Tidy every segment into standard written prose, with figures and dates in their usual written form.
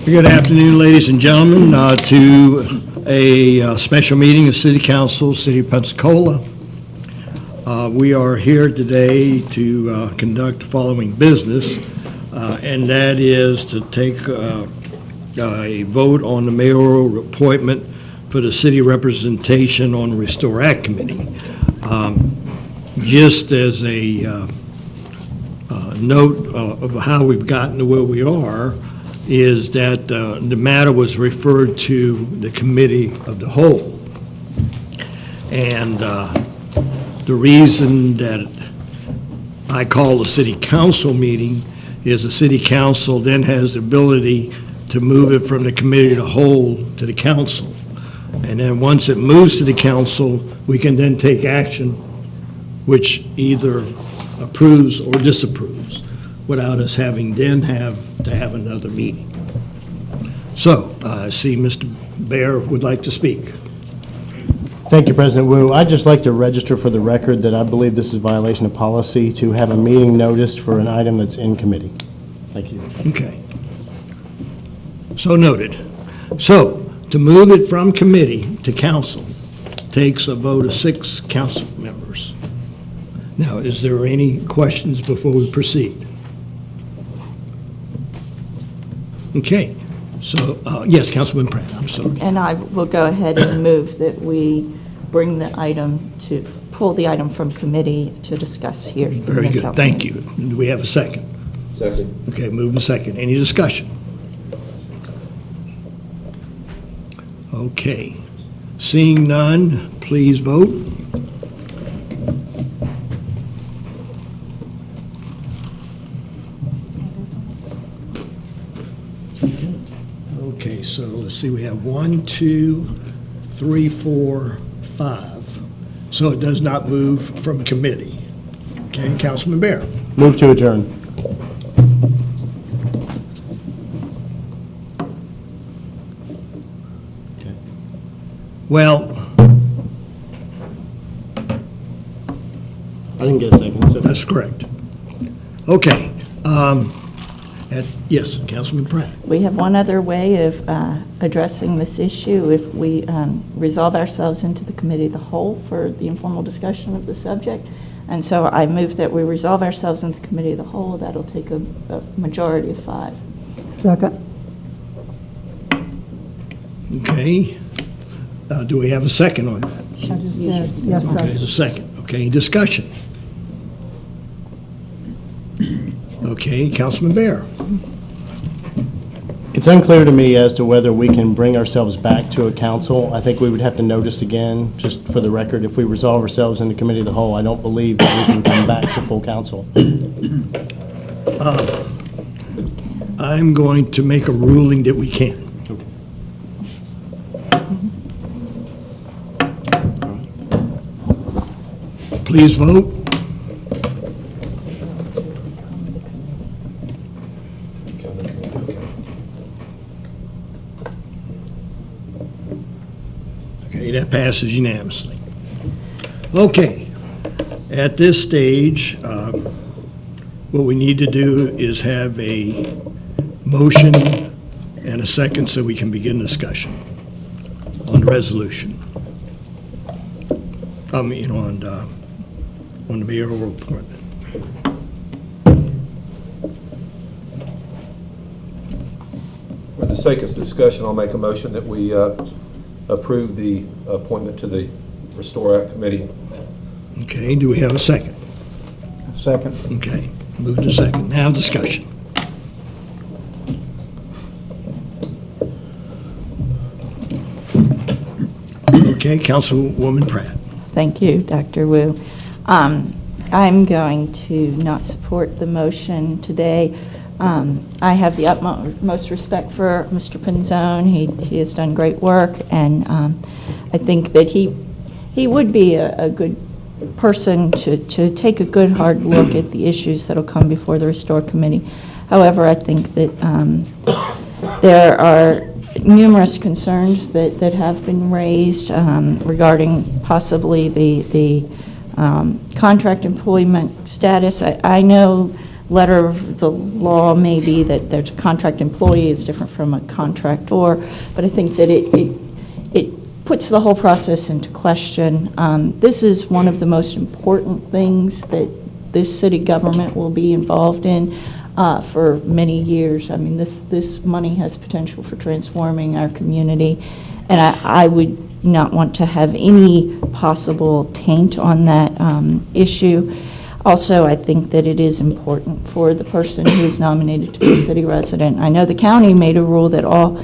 Good afternoon, ladies and gentlemen, to a special meeting of City Council, City of Pensacola. We are here today to conduct the following business, and that is to take a vote on the mayoral appointment for the city representation on the Restore Act Committee. Just as a note of how we've gotten to where we are, is that the matter was referred to the committee of the whole. And the reason that I call the city council meeting is the city council then has the ability to move it from the committee of the whole to the council. And then once it moves to the council, we can then take action which either approves or disapproves, without us having then have to have another meeting. So, I see Mr. Bear would like to speak. Thank you, President Wu. I'd just like to register for the record that I believe this is a violation of policy to have a meeting noticed for an item that's in committee. Thank you. Okay. So noted. So, to move it from committee to council takes a vote of 6 council members. Now, is there any questions before we proceed? Okay, so, yes, Councilman Pratt, I'm sorry. And I will go ahead and move that we bring the item to, pull the item from committee to discuss here. Very good, thank you. Do we have a second? Second. Okay, moving second. Any discussion? Okay, seeing none, please vote. Okay, so let's see, we have 1, 2, 3, 4, 5. So it does not move from committee. Okay, Councilman Bear. Move to adjourn. Okay. Well, I didn't get a second. So. that's correct. Okay. Yes, Councilman Pratt. We have one other way of addressing this issue. If we resolve ourselves into the committee of the whole for the informal discussion of the subject. And so I move that we resolve ourselves into the committee of the whole. That'll take a majority of 5. Second. Okay. Do we have a second on that? I just did. Yes, Okay, sir. there's a second. Okay, discussion. Okay, Councilman Bear. It's unclear to me as to whether we can bring ourselves back to a council. I think we would have to notice again, just for the record, if we resolve ourselves into committee of the whole, I don't believe that we can come back to full council. I'm going to make a ruling that we can. Please vote. Okay, that passes unanimously. Okay, at this stage, what we need to do is have a motion and a second so we can begin discussion on the resolution. On the mayoral appointment. For the sake of discussion, I'll make a motion that we approve the appointment to the Restore Act Committee. Okay, do we have a second? Second. Okay, move to second. Now discussion. Okay, Councilwoman Pratt. Thank you, Dr. Wu. I'm going to not support the motion today. I have the utmost respect for Mr. Pinzone. He has done great work, and I think that he would be a good person to take a good hard look at the issues that will come before the Restore Committee. However, I think that there are numerous concerns that have been raised regarding possibly the contract employment status. I know letter of the law maybe that there's a contract employee is different from a contractor, but I think that it puts the whole process into question. This is one of the most important things that this city government will be involved in for many years. I mean, this money has potential for transforming our community, and I would not want to have any possible taint on that issue. Also, I think that it is important for the person who is nominated to be a city resident. I know the county made a rule that all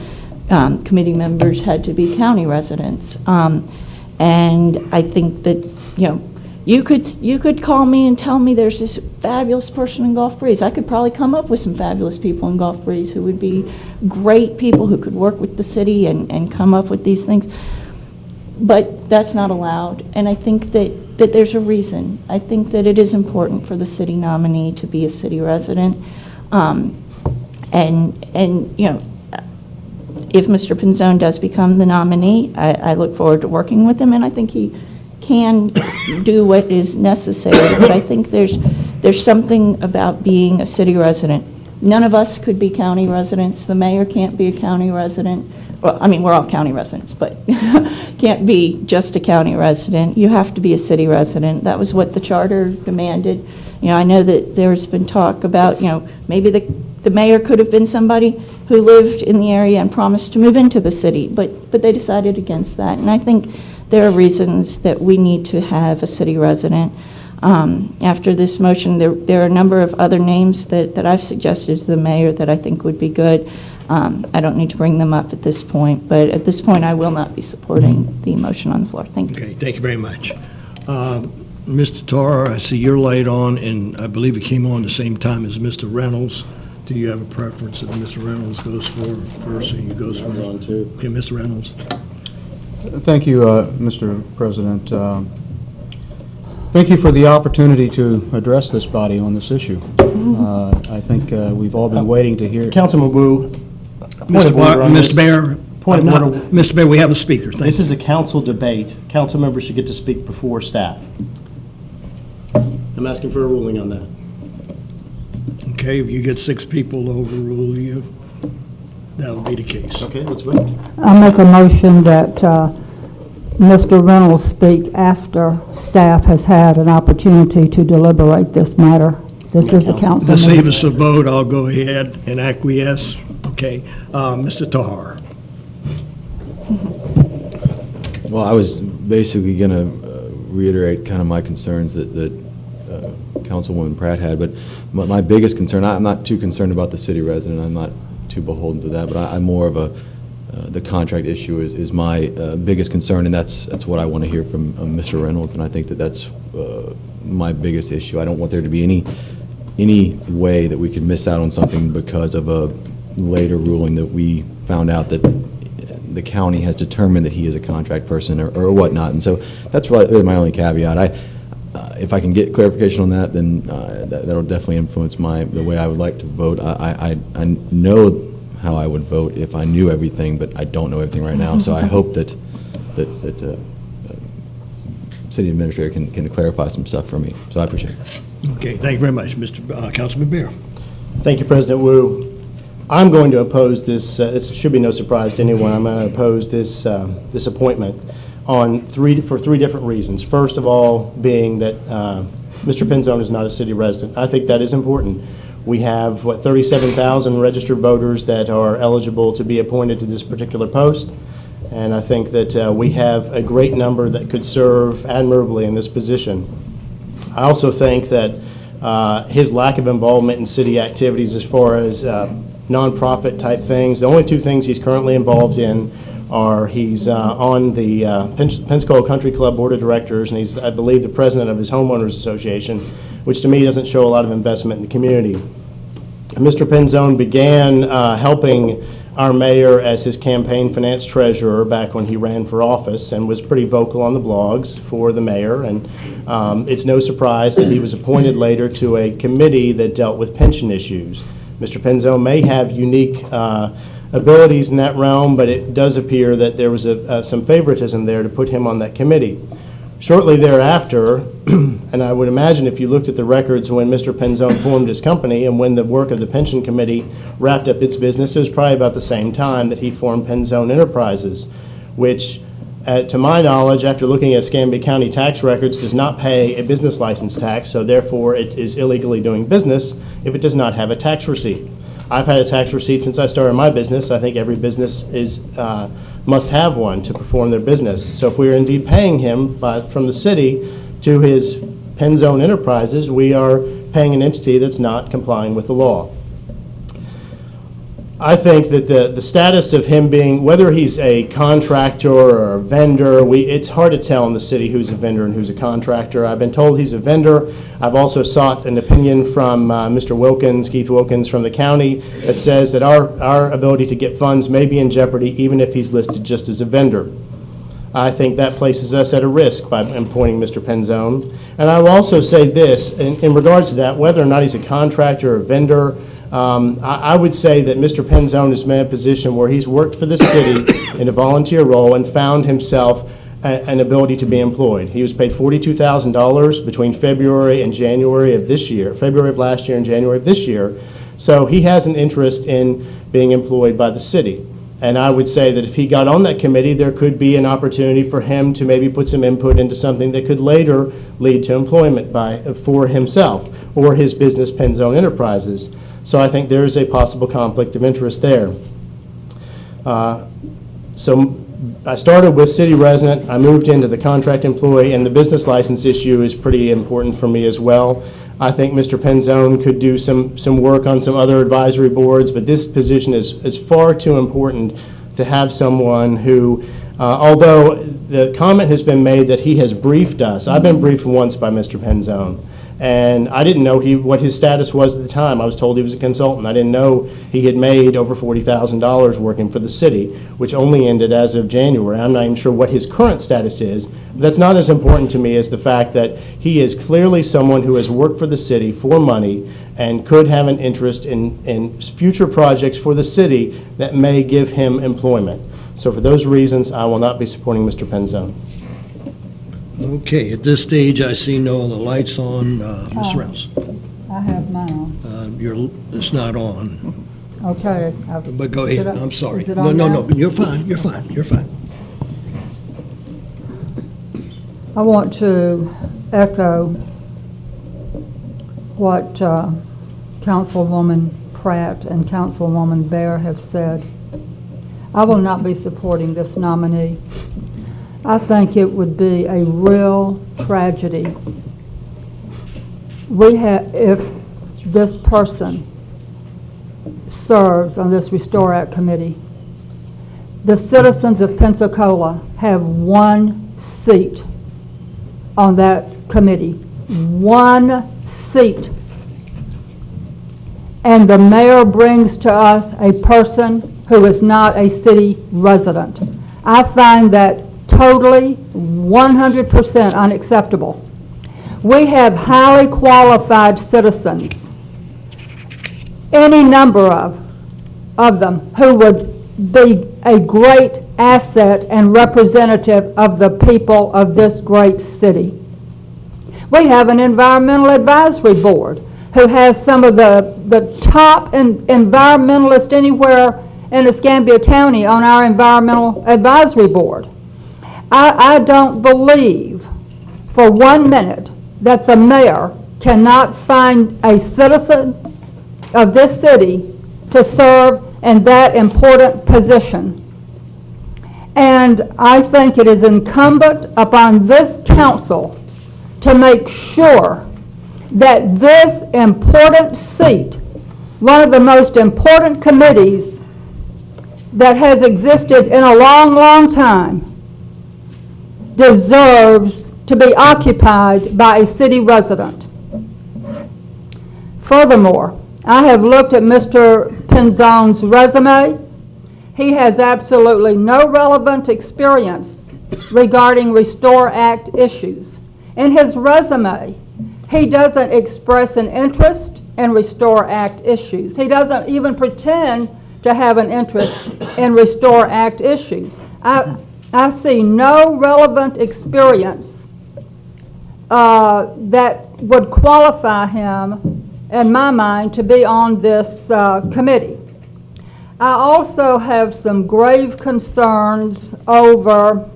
committee members had to be county residents. And I think that, you could call me and tell me there's this fabulous person in Gulf Breeze. I could probably come up with some fabulous people in Gulf Breeze who would be great people who could work with the city and come up with these things. But that's not allowed, and I think that there's a reason. I think that it is important for the city nominee to be a city resident. And if Mr. Pinzone does become the nominee, I look forward to working with him, and I think he can do what is necessary. But I think there's something about being a city resident. None of us could be county residents. The mayor can't be a county resident. Well, I mean, we're all county residents, but can't be just a county resident. You have to be a city resident. That was what the charter demanded. I know that there's been talk about, maybe the mayor could have been somebody who lived in the area and promised to move into the city, but they decided against that. And I think there are reasons that we need to have a city resident. After this motion, there are a number of other names that I've suggested to the mayor that I think would be good. I don't need to bring them up at this point, but at this point, I will not be supporting the motion on the floor. Thank you. Okay, thank you very much. Mr. Tarr, I see your light on, and I believe it came on the same time as Mr. Reynolds. Do you have a preference that Mr. Reynolds goes for first, or you goes first? on too. Okay, Mr. Reynolds. Thank you, Mr. President. Thank you for the opportunity to address this body on this issue. I think we've all been waiting to hear. Councilman Wu, point of order on this. Mr. Mayor. Point of order. Mr. Mayor, we have a speaker. Thank This you. is a council debate. Council members should get to speak before staff. I'm asking for a ruling on that. Okay, if you get 6 people to overrule you, that would be the case. Okay, let's vote. I make a motion that Mr. Reynolds speak after staff has had an opportunity to deliberate this matter. This is a council To save meeting. us a vote, I'll go ahead and acquiesce. Okay, Mr. Tahar. Well, I was basically going to reiterate kind of my concerns that Councilwoman Pratt had, but my biggest concern, I'm not too concerned about the city resident, I'm not too beholden to that, but I'm more of the contract issue is my biggest concern, and that's what I want to hear from Mr. Reynolds, and I think that's my biggest issue. I don't want there to be any way that we could miss out on something because of a later ruling that we found out that the county has determined that he is a contract person or whatnot. And so that's really my only caveat. If I can get clarification on that, then that'll definitely influence the way I would like to vote. I know how I would vote if I knew everything, but I don't know everything right now. So I hope that city administrator can clarify some stuff for me. So I appreciate it. Okay, thank you very much, Councilman Bear. Thank you, President Wu. I'm going to oppose this. It should be no surprise to anyone. I'm going to oppose this appointment for 3 different reasons. First of all, being that Mr. Pinzone is not a city resident. I think that is important. We have, 37,000 registered voters that are eligible to be appointed to this particular post, and I think that we have a great number that could serve admirably in this position. I also think that his lack of involvement in city activities as far as nonprofit type things, the only 2 things he's currently involved in are he's on the Pensacola Country Club Board of Directors, and he's, I believe, the president of his homeowners association, which to me doesn't show a lot of investment in the community. Mr. Pinzone began helping our mayor as his campaign finance treasurer back when he ran for office and was pretty vocal on the blogs for the mayor. And it's no surprise that he was appointed later to a committee that dealt with pension issues. Mr. Pinzone may have unique abilities in that realm, but it does appear that there was some favoritism there to put him on that committee. Shortly thereafter, and I would imagine if you looked at the records when Mr. Penzone formed his company and when the work of the pension committee wrapped up its business, it was probably about the same time that he formed Penzone Enterprises, which, to my knowledge, after looking at Escambia County tax records, does not pay a business license tax, so therefore it is illegally doing business if it does not have a tax receipt. I've had a tax receipt since I started my business. I think every business must have one to perform their business. So if we are indeed paying him from the city to his Penzone Enterprises, we are paying an entity that's not complying with the law. I think that the status of him being, whether he's a contractor or a vendor, it's hard to tell in the city who's a vendor and who's a contractor. I've been told he's a vendor. I've also sought an opinion from Mr. Wilkins, Keith Wilkins from the county, that says that our ability to get funds may be in jeopardy even if he's listed just as a vendor. I think that places us at a risk by appointing Mr. Penzone. And I will also say this, in regards to that, whether or not he's a contractor or a vendor, I would say that Mr. Penzone is in a position where he's worked for the city in a volunteer role and found himself an ability to be employed. He was paid $42,000 between February and January of this year, February of last year and January of this year. So he has an interest in being employed by the city. And I would say that if he got on that committee, there could be an opportunity for him to maybe put some input into something that could later lead to employment for himself or his business, Penzone Enterprises. So I think there is a possible conflict of interest there. So I started with city resident, I moved into the contract employee, and the business license issue is pretty important for me as well. I think Mr. Penzone could do some work on some other advisory boards, but this position is far too important to have someone who, although the comment has been made that he has briefed us, I've been briefed once by Mr. Penzone. And I didn't know what his status was at the time. I was told he was a consultant. I didn't know he had made over $40,000 working for the city, which only ended as of January. I'm not even sure what his current status is. But that's not as important to me as the fact that he is clearly someone who has worked for the city for money and could have an interest in future projects for the city that may give him employment. So for those reasons, I will not be supporting Mr. Penzone. Okay, at this stage, I see no other lights on. Ms. Reynolds? I have mine on. It's not on, Okay. but go ahead. I'm sorry. Is it No, on no, now? no, you're fine, you're fine, you're fine. I want to echo what Councilwoman Pratt and Councilwoman Bear have said. I will not be supporting this nominee. I think it would be a real tragedy if this person serves on this Restore Act committee. The citizens of Pensacola have one seat on that committee. One seat. And the mayor brings to us a person who is not a city resident. I find that totally, 100% unacceptable. We have highly qualified citizens, any number of them, who would be a great asset and representative of the people of this great city. We have an environmental advisory board who has some of the top environmentalists anywhere in Escambia County on our environmental advisory board. I don't believe for 1 minute that the mayor cannot find a citizen of this city to serve in that important position. And I think it is incumbent upon this council to make sure that this important seat, one of the most important committees that has existed in a long, long time, deserves to be occupied by a city resident. Furthermore, I have looked at Mr. Penzone's resume. He has absolutely no relevant experience regarding Restore Act issues. In his resume, he doesn't express an interest in Restore Act issues. He doesn't even pretend to have an interest in Restore Act issues. I see no relevant experience that would qualify him, in my mind, to be on this committee. I also have some grave concerns over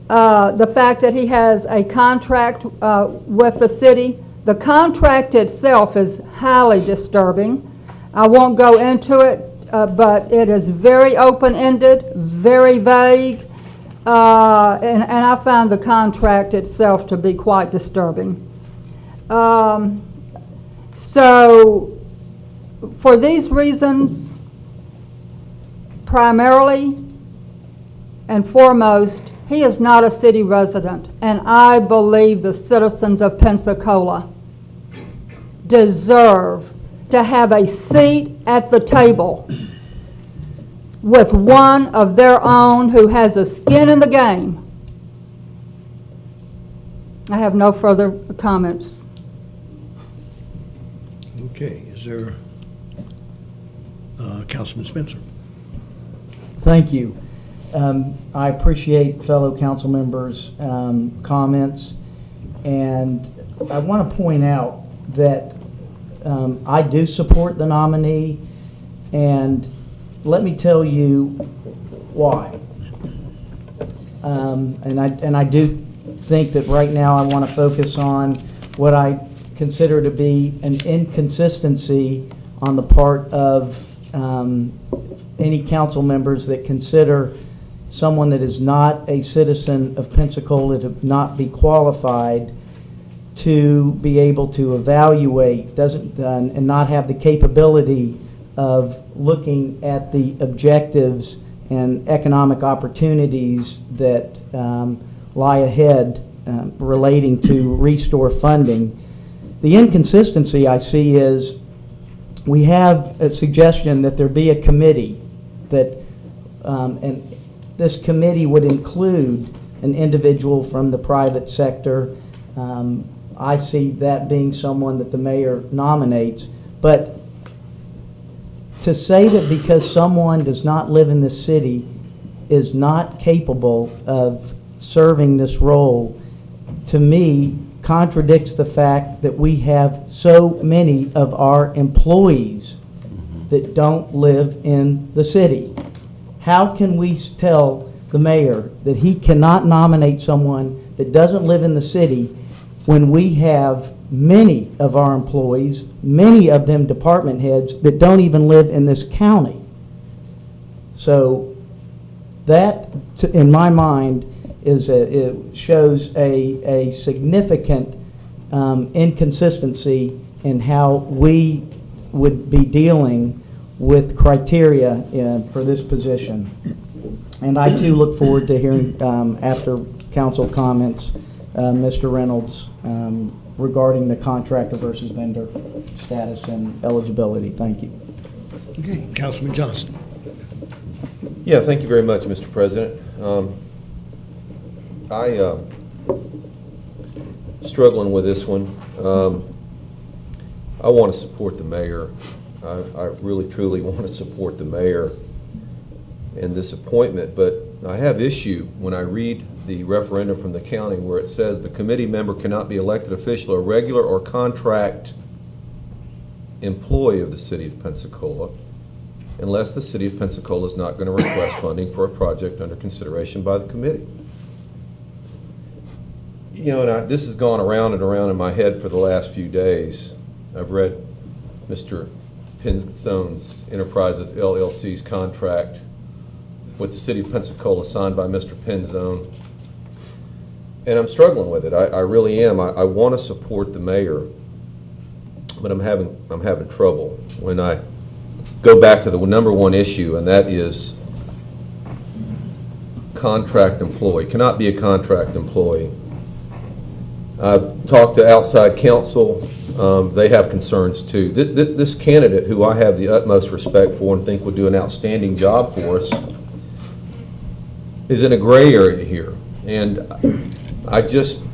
the fact that he has a contract with the city. The contract itself is highly disturbing. I won't go into it, but it is very open-ended, very vague, and I found the contract itself to be quite disturbing. So, for these reasons, primarily and foremost, he is not a city resident, and I believe the citizens of Pensacola deserve to have a seat at the table with one of their own who has a skin in the game. I have no further comments. Okay, is there, Councilman Spencer? Thank you. I appreciate fellow council members' comments, and I want to point out that I do support the nominee, and let me tell you why. And I do think that right now I want to focus on what I consider to be an inconsistency on the part of any council members that consider someone that is not a citizen of Pensacola to not be qualified to be able to evaluate, and not have the capability of looking at the objectives and economic opportunities that lie ahead relating to restore funding. The inconsistency I see is we have a suggestion that there be a committee that, and this committee would include an individual from the private sector. I see that being someone that the mayor nominates, but to say that because someone does not live in the city is not capable of serving this role, to me, contradicts the fact that we have so many of our employees that don't live in the city. How can we tell the mayor that he cannot nominate someone that doesn't live in the city when we have many of our employees, many of them department heads, that don't even live in this county? So that, in my mind, it shows a significant inconsistency in how we would be dealing with criteria for this position. And I too look forward to hearing after council comments, Mr. Reynolds, regarding the contractor versus vendor status and eligibility. Thank you. Okay, Councilman Johnson. Yeah, thank you very much, Mr. President. Struggling with this one. I want to support the mayor. I really, truly want to support the mayor in this appointment, but I have issue when I read the referendum from the county where it says the committee member cannot be elected official or regular or contract employee of the city of Pensacola unless the city of Pensacola is not going to request funding for a project under consideration by the committee. You know, and this has gone around and around in my head for the last few days. I've read Mr. Pinzone's Enterprises LLC's contract with the city of Pensacola signed by Mr. Pinzone, and I'm struggling with it. I really am. I want to support the mayor, but I'm having trouble when I go back to the number one issue, and that is contract employee. Cannot be a contract employee. I've talked to outside counsel. They have concerns too. This candidate, who I have the utmost respect for and think would do an outstanding job for us, is in a gray area here. And I just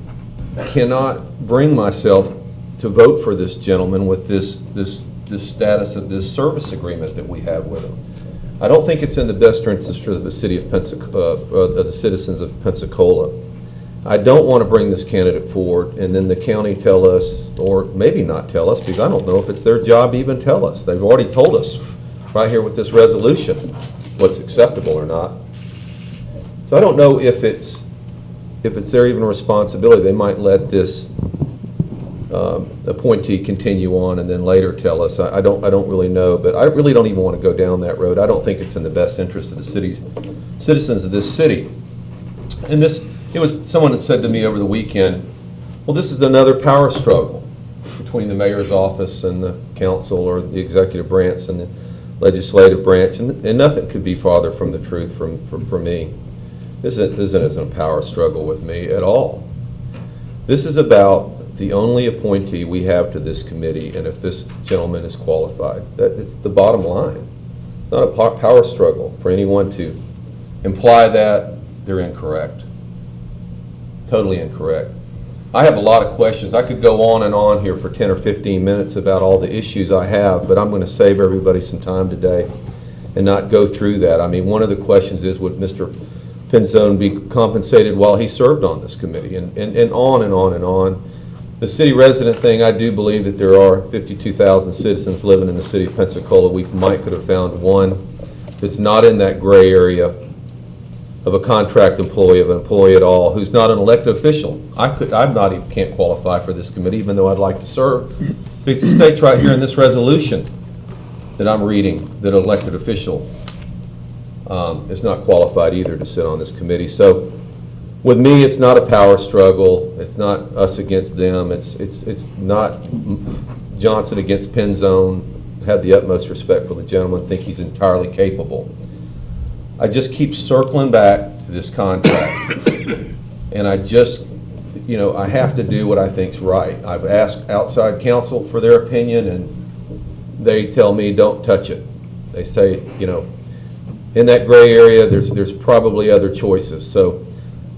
cannot bring myself to vote for this gentleman with this status of this service agreement that we have with him. I don't think it's in the best interest of the city of Pensacola, of the citizens of Pensacola. I don't want to bring this candidate forward, and then the county tell us, or maybe not tell us, because I don't know if it's their job to even tell us. They've already told us right here with this resolution what's acceptable or not. So I don't know if it's their even responsibility. They might let this appointee continue on and then later tell us. I don't really know, but I really don't even want to go down that road. I don't think it's in the best interest of the citizens of this city. And it was someone that said to me over the weekend, well, this is another power struggle between the mayor's office and the council, or the executive branch and the legislative branch, and nothing could be farther from the truth for me. This isn't a power struggle with me at all. This is about the only appointee we have to this committee, and if this gentleman is qualified. It's the bottom line. It's not a power struggle. For anyone to imply that, they're incorrect. Totally incorrect. I have a lot of questions. I could go on and on here for 10 or 15 minutes about all the issues I have, but I'm going to save everybody some time today and not go through that. I mean, one of the questions is, would Mr. Pinzone be compensated while he served on this committee? And on and on and on. The city resident thing, I do believe that there are 52,000 citizens living in the city of Pensacola. We could have found one that's not in that gray area of a contract employee, of an employee at all, who's not an elected official. Can't qualify for this committee, even though I'd like to serve, because it states right here in this resolution that I'm reading that an elected official is not qualified either to sit on this committee. So with me, it's not a power struggle. It's not us against them. It's not Johnson against Pinzone. I have the utmost respect for the gentleman. Think he's entirely capable. I just keep circling back to this contract, and I just, I have to do what I think's right. I've asked outside counsel for their opinion, and they tell me don't touch it. They say, in that gray area, there's probably other choices. So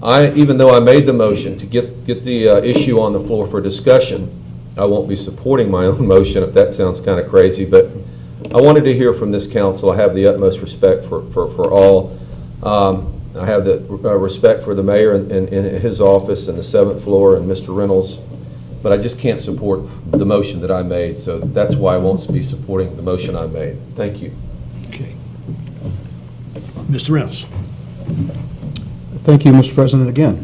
even though I made the motion to get the issue on the floor for discussion, I won't be supporting my own motion, if that sounds kind of crazy, but I wanted to hear from this council. I have the utmost respect for all. I have the respect for the mayor and his office and the 7th floor and Mr. Reynolds, but I just can't support the motion that I made, so that's why I won't be supporting the motion I made. Thank you. Okay. Mr. Reynolds. Thank you, Mr. President, again.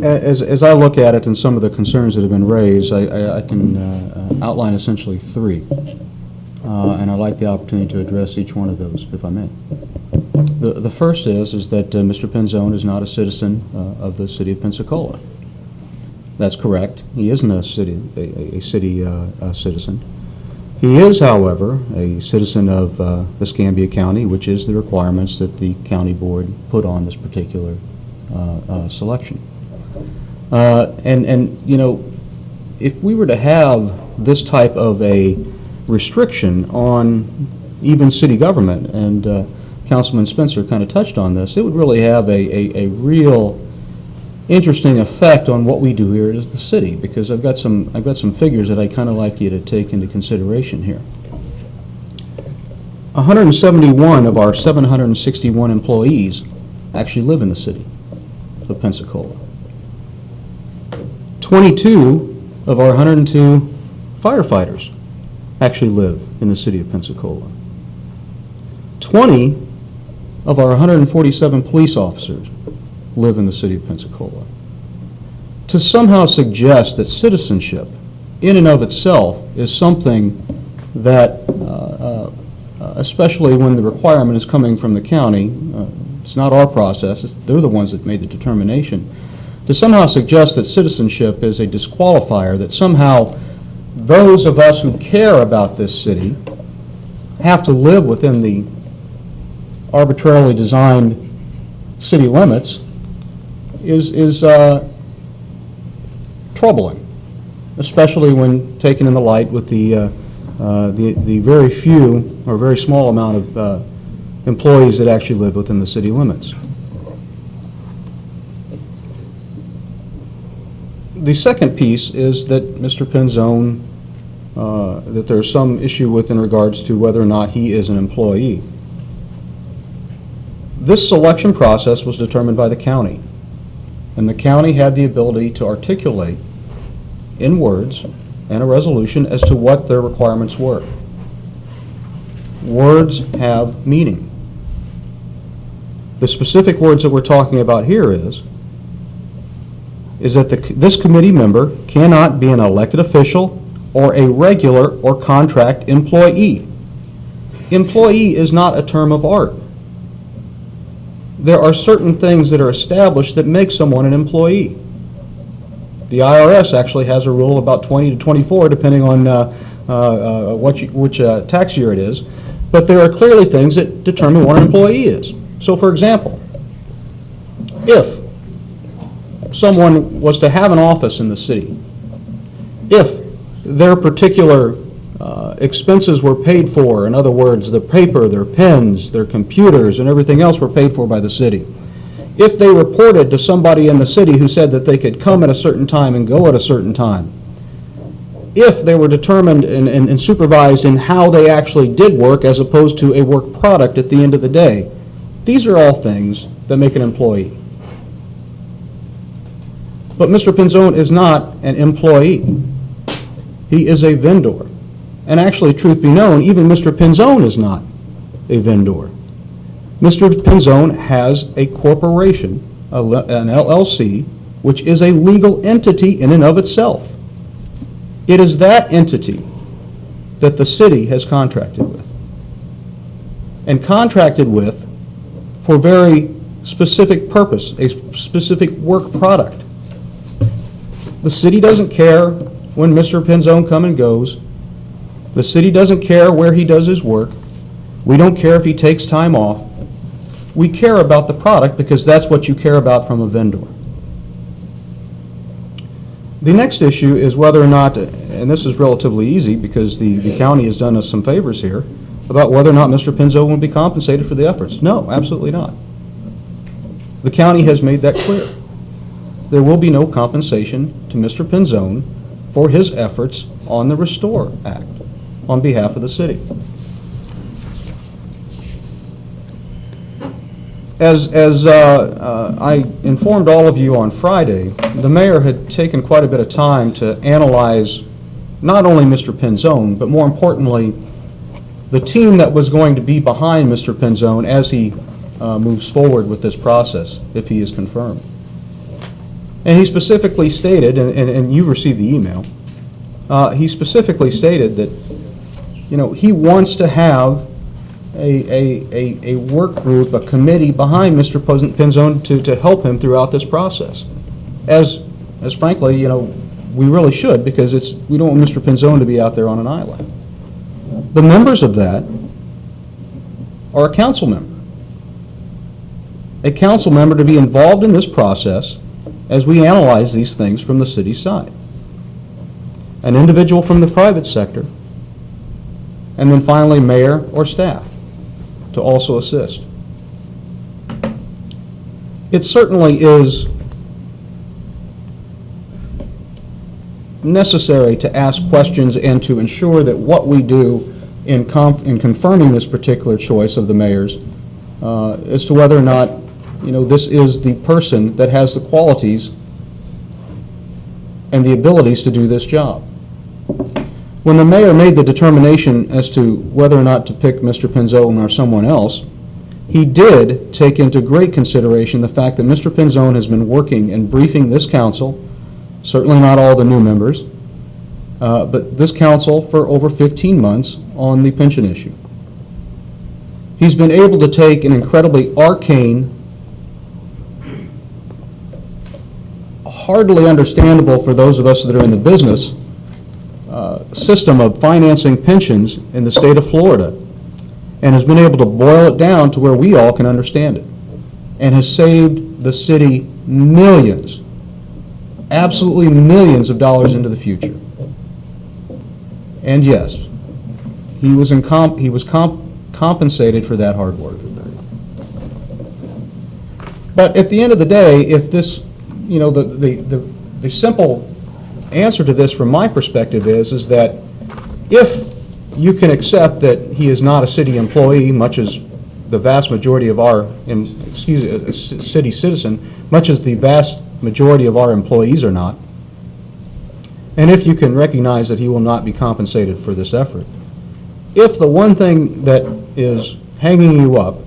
As I look at it and some of the concerns that have been raised, I can outline essentially 3. And I'd like the opportunity to address each one of those, if I may. The first is that Mr. Pinzone is not a citizen of the city of Pensacola. That's correct. He isn't a city citizen. He is, however, a citizen of Escambia County, which is the requirements that the county board put on this particular selection. If we were to have this type of a restriction on even city government, and Councilman Spencer kind of touched on this, it would really have a real interesting effect on what we do here as the city, because I've got some figures that I'd kind of like you to take into consideration here. 171 of our 761 employees actually live in the city of Pensacola. 22 of our 102 firefighters actually live in the city of Pensacola. 20 of our 147 police officers live in the city of Pensacola. To somehow suggest that citizenship in and of itself is something that, especially when the requirement is coming from the county, it's not our process, they're the ones that made the determination, to somehow suggest that citizenship is a disqualifier, that somehow those of us who care about this city have to live within the arbitrarily designed city limits is troubling, especially when taken in the light with the very few or very small amount of employees that actually live within the city limits. The second piece is that Mr. Pinzone, that there's some issue with in regards to whether or not he is an employee. This selection process was determined by the county, and the county had the ability to articulate in words and a resolution as to what their requirements were. Words have meaning. The specific words that we're talking about here is that this committee member cannot be an elected official or a regular or contract employee. Employee is not a term of art. There are certain things that are established that make someone an employee. The IRS actually has a rule about 20 to 24, depending on which tax year it is. But there are clearly things that determine what an employee is. So, for example, if someone was to have an office in the city, if their particular expenses were paid for, in other words, the paper, their pens, their computers, and everything else were paid for by the city, if they reported to somebody in the city who said that they could come at a certain time and go at a certain time, if they were determined and supervised in how they actually did work as opposed to a work product at the end of the day, these are all things that make an employee. But Mr. Pinzone is not an employee. He is a vendor. And actually, truth be known, even Mr. Pinzone is not a vendor. Mr. Pinzone has a corporation, an LLC, which is a legal entity in and of itself. It is that entity that the city has contracted with. And contracted with for very specific purpose, a specific work product. The city doesn't care when Mr. Pinzone comes and goes. The city doesn't care where he does his work. We don't care if he takes time off. We care about the product because that's what you care about from a vendor. The next issue is whether or not, and this is relatively easy because the county has done us some favors here, about whether or not Mr. Pinzone will be compensated for the efforts. No, absolutely not. The county has made that clear. There will be no compensation to Mr. Pinzone for his efforts on the Restore Act on behalf of the city. As I informed all of you on Friday, the mayor had taken quite a bit of time to analyze not only Mr. Pinzone, but more importantly, the team that was going to be behind Mr. Pinzone as he moves forward with this process, if he is confirmed. And he specifically stated, and you received the email, he specifically stated that, you know, he wants to have a work group, a committee behind Mr. Pinzone to help him throughout this process. As frankly, you know, we really should, because we don't want Mr. Pinzone to be out there on an island. The members of that are a council member. A council member to be involved in this process as we analyze these things from the city side. An individual from the private sector, and then finally mayor or staff to also assist. It certainly is necessary to ask questions and to ensure that what we do in confirming this particular choice of the mayor's as to whether or not, you know, this is the person that has the qualities and the abilities to do this job. When the mayor made the determination as to whether or not to pick Mr. Pinzone or someone else, he did take into great consideration the fact that Mr. Pinzone has been working and briefing this council, certainly not all the new members, but this council for over 15 months on the pension issue. He's been able to take an incredibly arcane, hardly understandable for those of us that are in the business, system of financing pensions in the state of Florida, and has been able to boil it down to where we all can understand it, and has saved the city millions, absolutely millions of dollars into the future. And yes, he was compensated for that hard work. But at the end of the day, if this, you know, the simple answer to this from my perspective is that if you can accept that he is not a city employee, much as the vast majority of our, city citizen, much as the vast majority of our employees are not. And if you can recognize that he will not be compensated for this effort. If the one thing that is hanging you up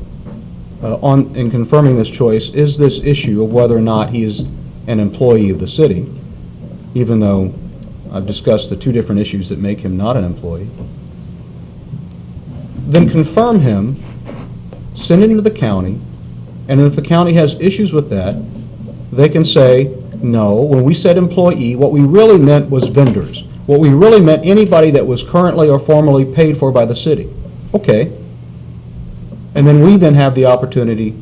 in confirming this choice is this issue of whether or not he is an employee of the city, even though I've discussed the two different issues that make him not an employee, then confirm him, send it into the county, and if the county has issues with that, they can say, no, when we said employee, what we really meant was vendors. What we really meant anybody that was currently or formerly paid for by the city. Okay. And then we then have the opportunity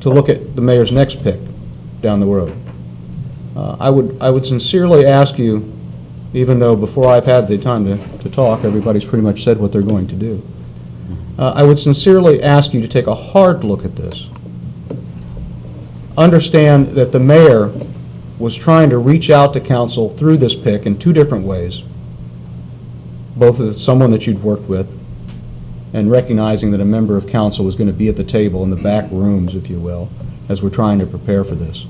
to look at the mayor's next pick down the road. I would sincerely ask you, even though before I've had the time to talk, everybody's pretty much said what they're going to do. I would sincerely ask you to take a hard look at this. Understand that the mayor was trying to reach out to council through this pick in two different ways, both as someone that you'd worked with and recognizing that a member of council was going to be at the table in the back rooms, if you will, as we're trying to prepare for this,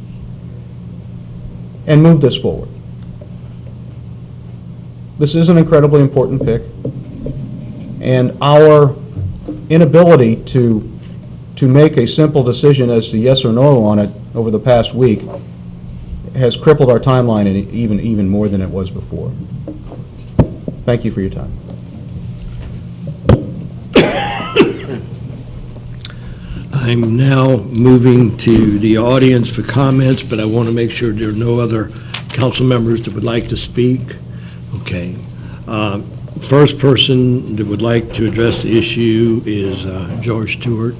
and move this forward. This is an incredibly important pick, and our inability to make a simple decision as to yes or no on it over the past week has crippled our timeline even more than it was before. Thank you for your time. I'm now moving to the audience for comments, but I want to make sure there are no other council members that would like to speak. Okay. First person that would like to address the issue is George Stewart.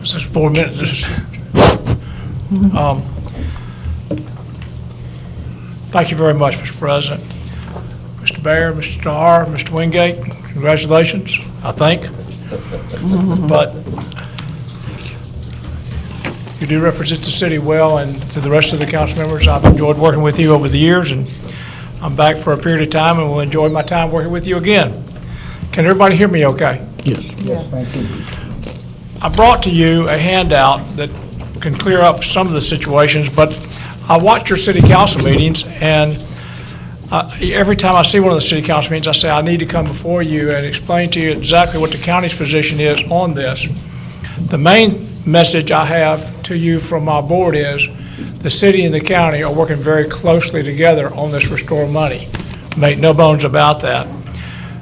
This is 4 minutes. Thank you very much, Mr. President. Mr. Bear, Mr. Starr, Mr. Wingate, congratulations, I think. But you do represent the city well, and to the rest of the council members, I've enjoyed working with you over the years, and I'm back for a period of time and will enjoy my time working with you again. Can everybody hear me okay? Yes. Yes, thank you. I brought to you a handout that can clear up some of the situations, but I watch your city council meetings, and every time I see one of the city council meetings, I say, I need to come before you and explain to you exactly what the county's position is on this. The main message I have to you from my board is the city and the county are working very closely together on this restore money. Make no bones about that.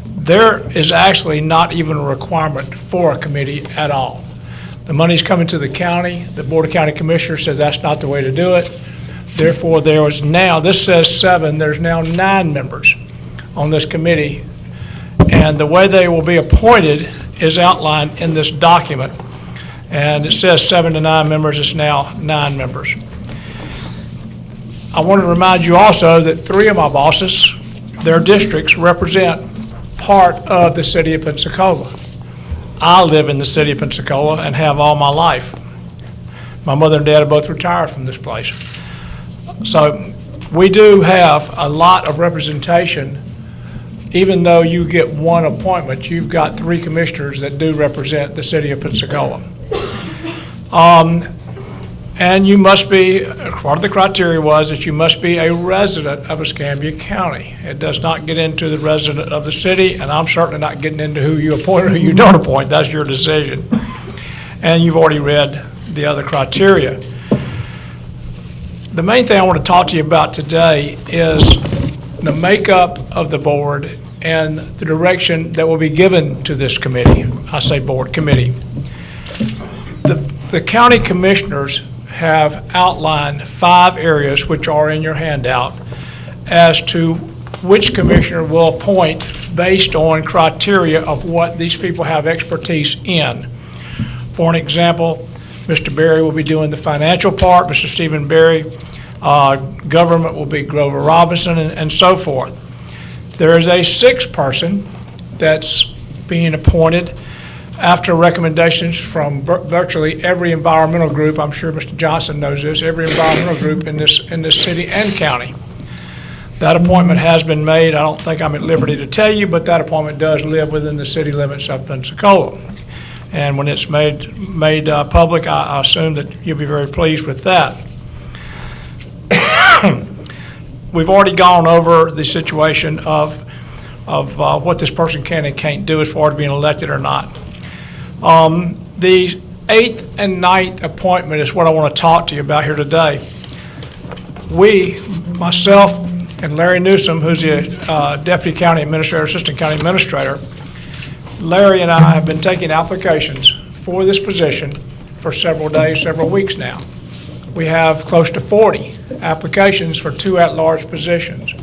There is actually not even a requirement for a committee at all. The money's coming to the county. The Board of County Commissioners says that's not the way to do it. Therefore, there is now, this says 7, there's now 9 members on this committee. And the way they will be appointed is outlined in this document. And it says 7 to 9 members, it's now 9 members. I want to remind you also that 3 of my bosses, their districts represent part of the city of Pensacola. I live in the city of Pensacola and have all my life. My mother and dad are both retired from this place. So we do have a lot of representation. Even though you get 1 appointment, you've got 3 commissioners that do represent the city of Pensacola. And you must be, part of the criteria was that you must be a resident of Escambia County. It does not get into the resident of the city, and I'm certainly not getting into who you appoint or who you don't appoint. That's your decision. And you've already read the other criteria. The main thing I want to talk to you about today is the makeup of the board and the direction that will be given to this committee. I say board, committee. The county commissioners have outlined 5 areas, which are in your handout, as to which commissioner will appoint based on criteria of what these people have expertise in. For an example, Mr. Berry will be doing the financial part, Mr. Stephen Berry, government will be Grover Robinson, and so forth. There is a 6th person that's being appointed after recommendations from virtually every environmental group. I'm sure Mr. Johnson knows this, every environmental group in this city and county. That appointment has been made. I don't think I'm at liberty to tell you, but that appointment does live within the city limits of Pensacola. And when it's made public, I assume that you'll be very pleased with that. We've already gone over the situation of what this person can and can't do as far as being elected or not. The 8th and 9th appointment is what I want to talk to you about here today. Myself and Larry Newsom, who's the Deputy County Administrator, Assistant County Administrator, Larry and I have been taking applications for this position for several days, several weeks now. We have close to 40 applications for 2 at-large positions.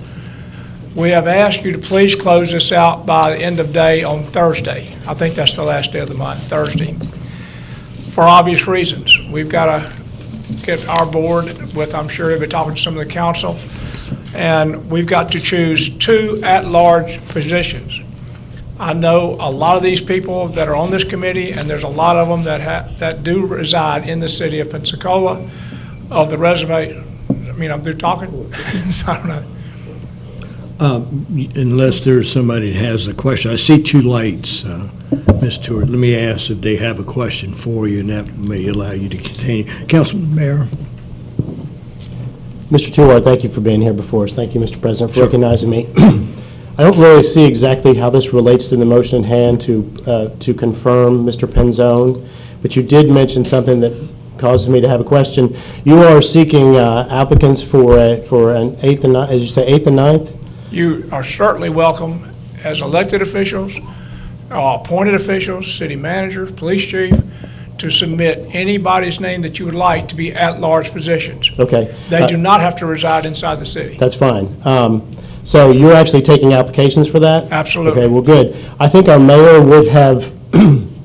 We have asked you to please close this out by the end of day on Thursday. I think that's the last day of the month, Thursday, for obvious reasons. We've got to get our board with, I'm sure you'll be talking to some of the council, and we've got to choose 2 at-large positions. I know a lot of these people that are on this committee, and there's a lot of them that do reside in the city of Pensacola. Of the resume, I mean, I'm through talking, so I don't know. Unless there's somebody that has a question. I see 2 lights, Ms. Stewart. Let me ask if they have a question for you, and that may allow you to continue. Councilman Mayor? Mr. Tuar, thank you for being here before us. Thank you, Mr. President, for recognizing me. I don't really see exactly how this relates to the motion in hand to confirm Mr. Penzone, but you did mention something that causes me to have a question. You are seeking applicants for an 8th and 9th, as you say, 8th and 9th? You are certainly welcome as elected officials, appointed officials, city managers, police chief, to submit anybody's name that you would like to be at-large positions. Okay. They do not have to reside inside the city. That's fine. So you're actually taking applications for that? Absolutely. Okay, well, good. I think our mayor would have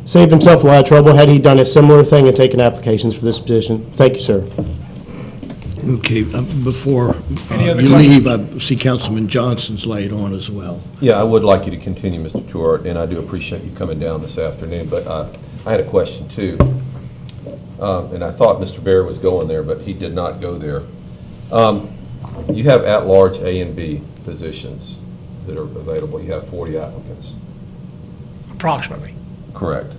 saved himself a lot of trouble had he done a similar thing and taken applications for this position. Thank you, sir. Okay, before Any other you questions? leave, I see Councilman Johnson's light on as well. Yeah, I would like you to continue, Mr. Tuart, and I do appreciate you coming down this afternoon, but I had a question too. And I thought Mr. Bear was going there, but he did not go there. You have at-large A and B positions that are available. You have 40 applicants. Approximately. Correct.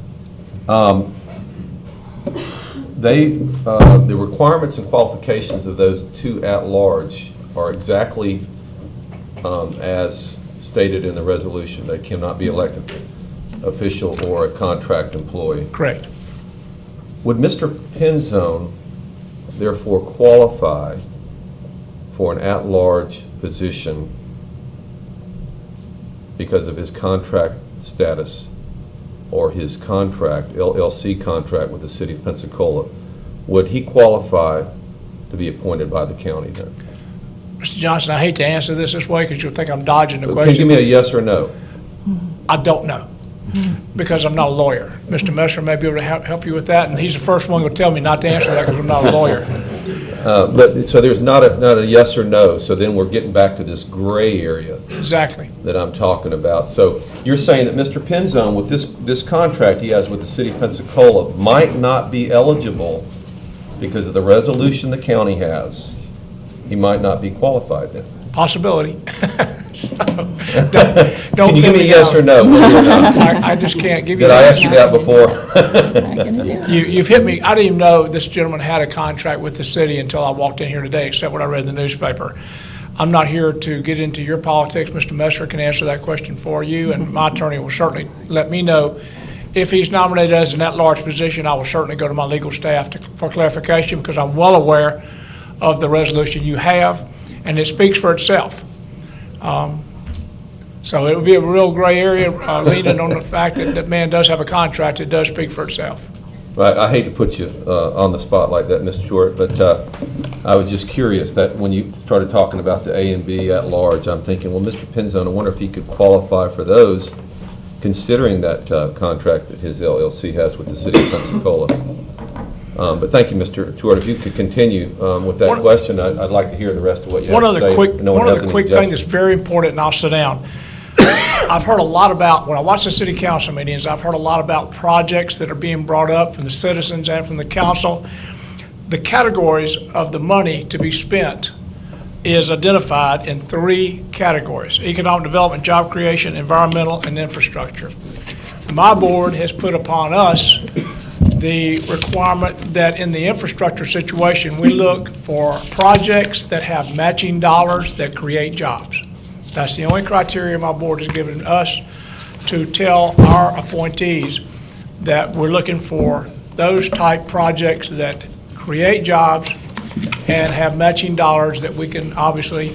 The requirements and qualifications of those 2 at-large are exactly as stated in the resolution. They cannot be elected official or a contract employee. Correct. Would Mr. Penzone therefore qualify for an at-large position because of his contract status or his contract, LLC contract with the city of Pensacola? Would he qualify to be appointed by the county then? Mr. Johnson, I hate to answer this way because you'll think I'm dodging the Can question. you give me a yes or no? I don't know, because I'm not a lawyer. Mr. Messer may be able to help you with that, and he's the first one to tell me not to answer that because I'm not a lawyer. But so there's not a yes or no, so then we're getting back to this gray area Exactly. that I'm talking about. So you're saying that Mr. Penzone, with this contract he has with the city of Pensacola, might not be eligible because of the resolution the county has. He might not be qualified then. Possibility. So, don't Can you give me a yes or no? Whether or not? I just can't give you Did I that. ask you that before? You've hit me. I didn't even know this gentleman had a contract with the city until I walked in here today, except what I read in the newspaper. I'm not here to get into your politics. Mr. Messer can answer that question for you, and my attorney will certainly let me know. If he's nominated as an at-large position, I will certainly go to my legal staff for clarification, because I'm well aware of the resolution you have, and it speaks for itself. So it would be a real gray area leaning on the fact that that man does have a contract. It does speak for itself. Right, I hate to put you on the spot like that, Mr. Stewart, but I was just curious that when you started talking about the A and B at large, I'm thinking, well, Mr. Penzone, I wonder if he could qualify for those, considering that contract that his LLC has with the city of Pensacola. But thank you, Mr. Stewart. If you could continue with that question, I'd like to hear the rest of what you have to say. One other quick thing that's very important, and I'll sit down. I've heard a lot about, when I watch the city council meetings, I've heard a lot about projects that are being brought up from the citizens and from the council. The categories of the money to be spent is identified in 3 categories: economic development, job creation, environmental, and infrastructure. My board has put upon us the requirement that in the infrastructure situation, we look for projects that have matching dollars that create jobs. That's the only criteria my board has given us to tell our appointees that we're looking for those type projects that create jobs and have matching dollars that we can obviously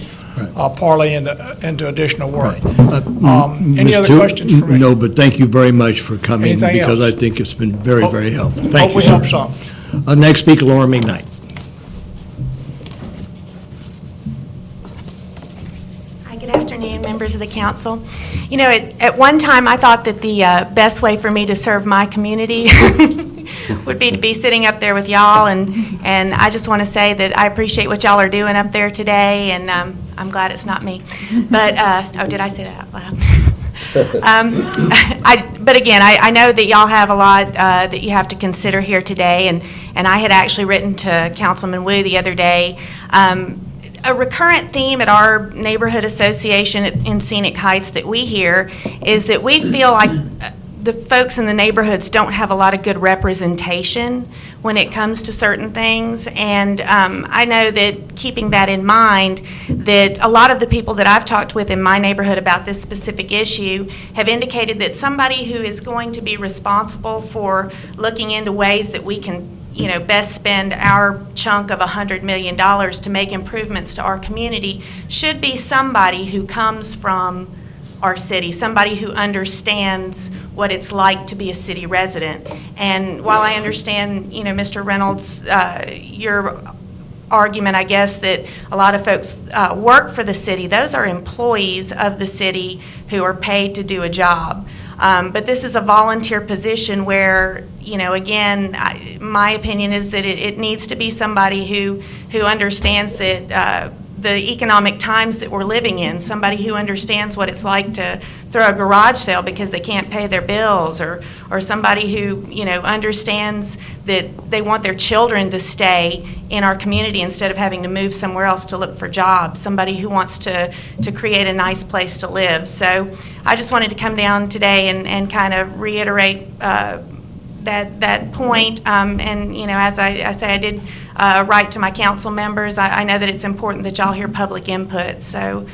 parlay into additional work. Any other Mr. questions for me? No, but thank you very much for coming. Anything Because else? I think it's been very, very helpful. Thank you, Hope we sir. help some. Next speaker, Laura McKnight. Hi, good afternoon, members of the council. You know, at one time, I thought that the best way for me to serve my community would be to be sitting up there with y'all, and I just want to say that I appreciate what y'all are doing up there today, and I'm glad it's not me. But, oh, did I say that out loud? But again, I know that y'all have a lot that you have to consider here today, and I had actually written to Councilman Wu the other day. A recurrent theme at our neighborhood association in Scenic Heights that we hear is that we feel like the folks in the neighborhoods don't have a lot of good representation when it comes to certain things. And I know that keeping that in mind, that a lot of the people that I've talked with in my neighborhood about this specific issue have indicated that somebody who is going to be responsible for looking into ways that we can, you know, best spend our chunk of $100 million to make improvements to our community should be somebody who comes from our city, somebody who understands what it's like to be a city resident. And while I understand, you know, Mr. Reynolds, your argument, I guess, that a lot of folks work for the city, those are employees of the city who are paid to do a job. But this is a volunteer position where, you know, again, my opinion is that it needs to be somebody who understands that the economic times that we're living in, somebody who understands what it's like to throw a garage sale because they can't pay their bills, or somebody who, you know, understands that they want their children to stay in our community instead of having to move somewhere else to look for jobs, somebody who wants to create a nice place to live. So I just wanted to come down today and kind of reiterate that point. And, you know, as I say, I did write to my council members. I know that it's important that y'all hear public input. So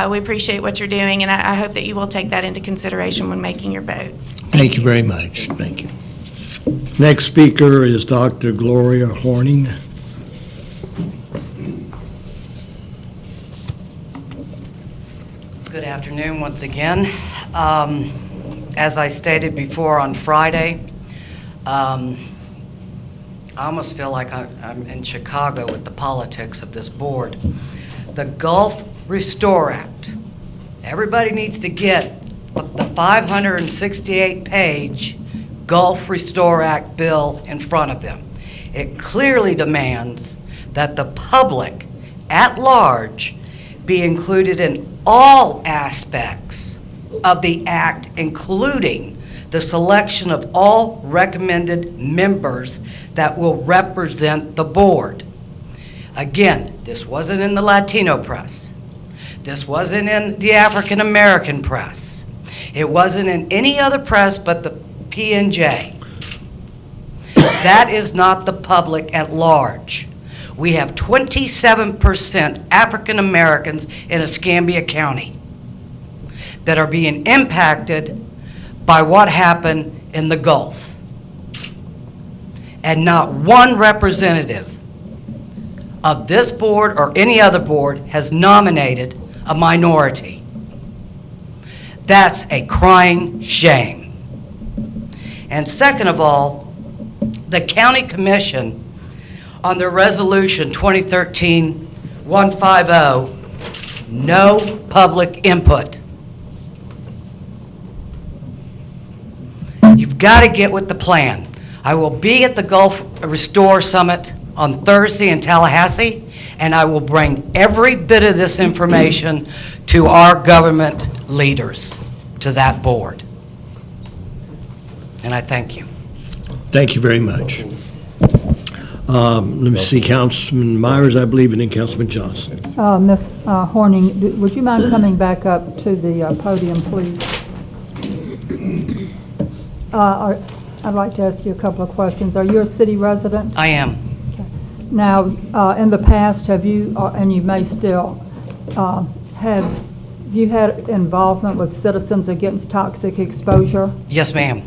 we appreciate what you're doing, and I hope that you will take that into consideration when making your vote. Thank you very much. Thank you. Next speaker is Dr. Gloria Horning. Good afternoon once again. As I stated before on Friday, I almost feel like I'm in Chicago with the politics of this board. The Gulf Restore Act. Everybody needs to get the 568-page Gulf Restore Act bill in front of them. It clearly demands that the public at large be included in all aspects of the act, including the selection of all recommended members that will represent the board. Again, this wasn't in the Latino press. This wasn't in the African American press. It wasn't in any other press but the P&J. That is not the public at large. We have 27% African Americans in Escambia County that are being impacted by what happened in the Gulf. And not one representative of this board or any other board has nominated a minority. That's a crying shame. And second of all, the county commission on their resolution 2013-150, no public input. You've got to get with the plan. I will be at the Gulf Restore Summit on Thursday in Tallahassee, and I will bring every bit of this information to our government leaders, to that board. And I thank you. Thank you very much. Let me see, Councilman Myers, I believe, and then Councilman Johnson. Ms. Horning, would you mind coming back up to the podium, please? I'd like to ask you a couple of questions. Are you a city resident? I am. Now, in the past, have you, and you may still, have you had involvement with Citizens Against Toxic Exposure? Yes, ma'am.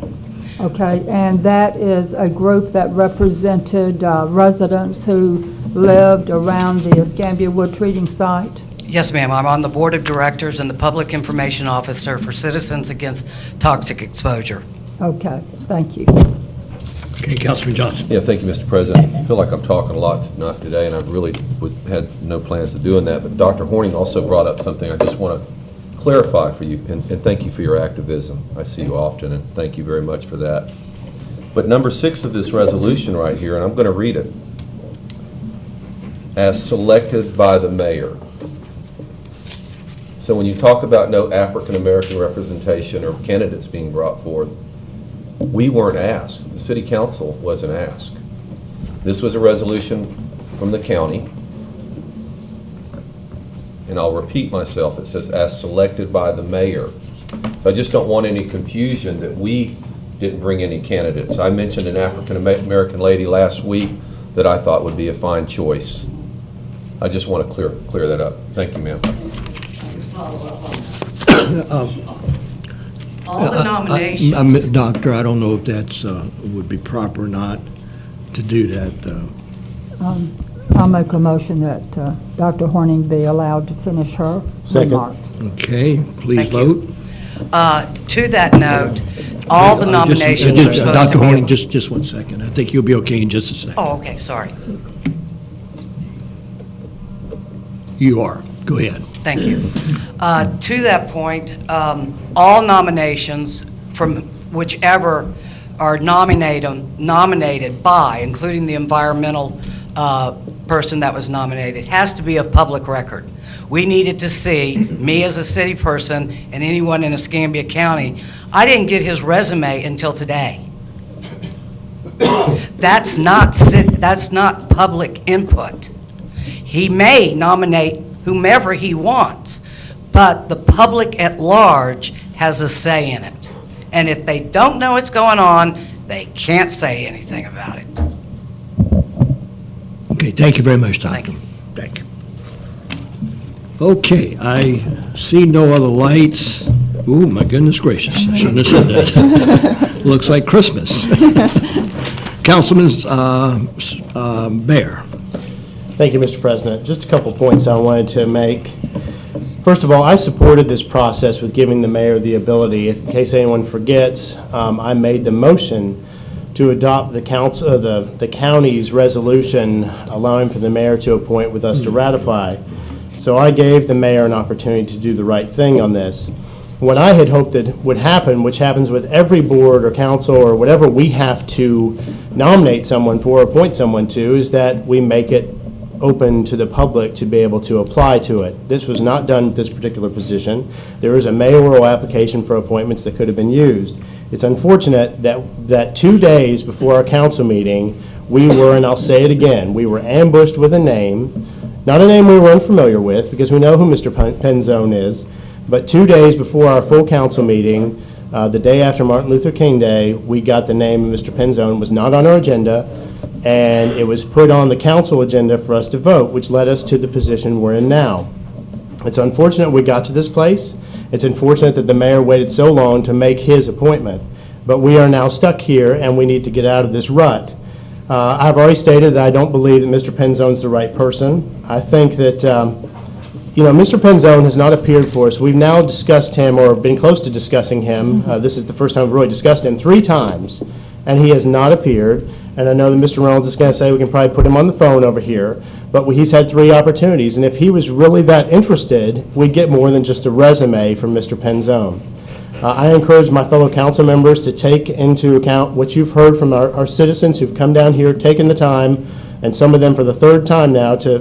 Okay, and that is a group that represented residents who lived around the Escambia Wood treating site? Yes, ma'am. I'm on the board of directors and the public information officer for Citizens Against Toxic Exposure. Okay, thank you. Okay, Councilman Johnson. Yeah, thank you, Mr. President. I feel like I'm talking a lot not today, and I really had no plans of doing that. But Dr. Horning also brought up something I just want to clarify for you, and thank you for your activism. I see you often, and thank you very much for that. But number 6 of this resolution right here, and I'm going to read it, as selected by the mayor. So when you talk about no African-American representation or candidates being brought forth, we weren't asked. The city council wasn't asked. This was a resolution from the county. And I'll repeat myself, it says, as selected by the mayor. I just don't want any confusion that we didn't bring any candidates. I mentioned an African-American lady last week that I thought would be a fine choice. I just want to clear that up. Thank you, ma'am. All the nominations. Doctor, I don't know if that's, would be proper or not to do that. I'll make a motion that Dr. Horning be allowed to finish her Second. remarks. Okay, please Thank you. vote. To that note, all the nominations are supposed to Dr. be... Horning, just 1 second. I think you'll be okay in just a second. Oh, okay, sorry. You are. Go ahead. Thank you. To that point, all nominations from whichever are nominated by, including the environmental person that was nominated, has to be of public record. We needed to see, me as a city person and anyone in Escambia County, I didn't get his resume until today. That's not public input. He may nominate whomever he wants, but the public at large has a say in it. And if they don't know what's going on, they can't say anything about it. Okay, thank you very much, Doctor. Thank you. Thank you. Okay, I see no other lights. Ooh, my goodness gracious, I shouldn't have said that. Looks like Christmas. Councilman Bear. Thank you, Mr. President. Just a couple points I wanted to make. First of all, I supported this process with giving the mayor the ability, in case anyone forgets, I made the motion to adopt the county's resolution allowing for the mayor to appoint with us to ratify. So I gave the mayor an opportunity to do the right thing on this. What I had hoped that would happen, which happens with every board or council or whatever we have to nominate someone for, appoint someone to, is that we make it open to the public to be able to apply to it. This was not done with this particular position. There is a mayoral application for appointments that could have been used. It's unfortunate that 2 days before our council meeting, we were, and I'll say it again, we were ambushed with a name, not a name we were unfamiliar with, because we know who Mr. Penzone is, but 2 days before our full council meeting, the day after Martin Luther King Day, we got the name of Mr. Penzone. It was not on our agenda, and it was put on the council agenda for us to vote, which led us to the position we're in now. It's unfortunate we got to this place. It's unfortunate that the mayor waited so long to make his appointment, but we are now stuck here, and we need to get out of this rut. I've already stated that I don't believe that Mr. Penzone's the right person. I think that, Mr. Penzone has not appeared for us. We've now discussed him, or been close to discussing him. This is the first time we've really discussed him 3 times, and he has not appeared. And I know that Mr. Reynolds is going to say we can probably put him on the phone over here, but he's had 3 opportunities, and if he was really that interested, we'd get more than just a resume from Mr. Penzone. I encourage my fellow council members to take into account what you've heard from our citizens who've come down here, taken the time, and some of them for the 3rd time now, to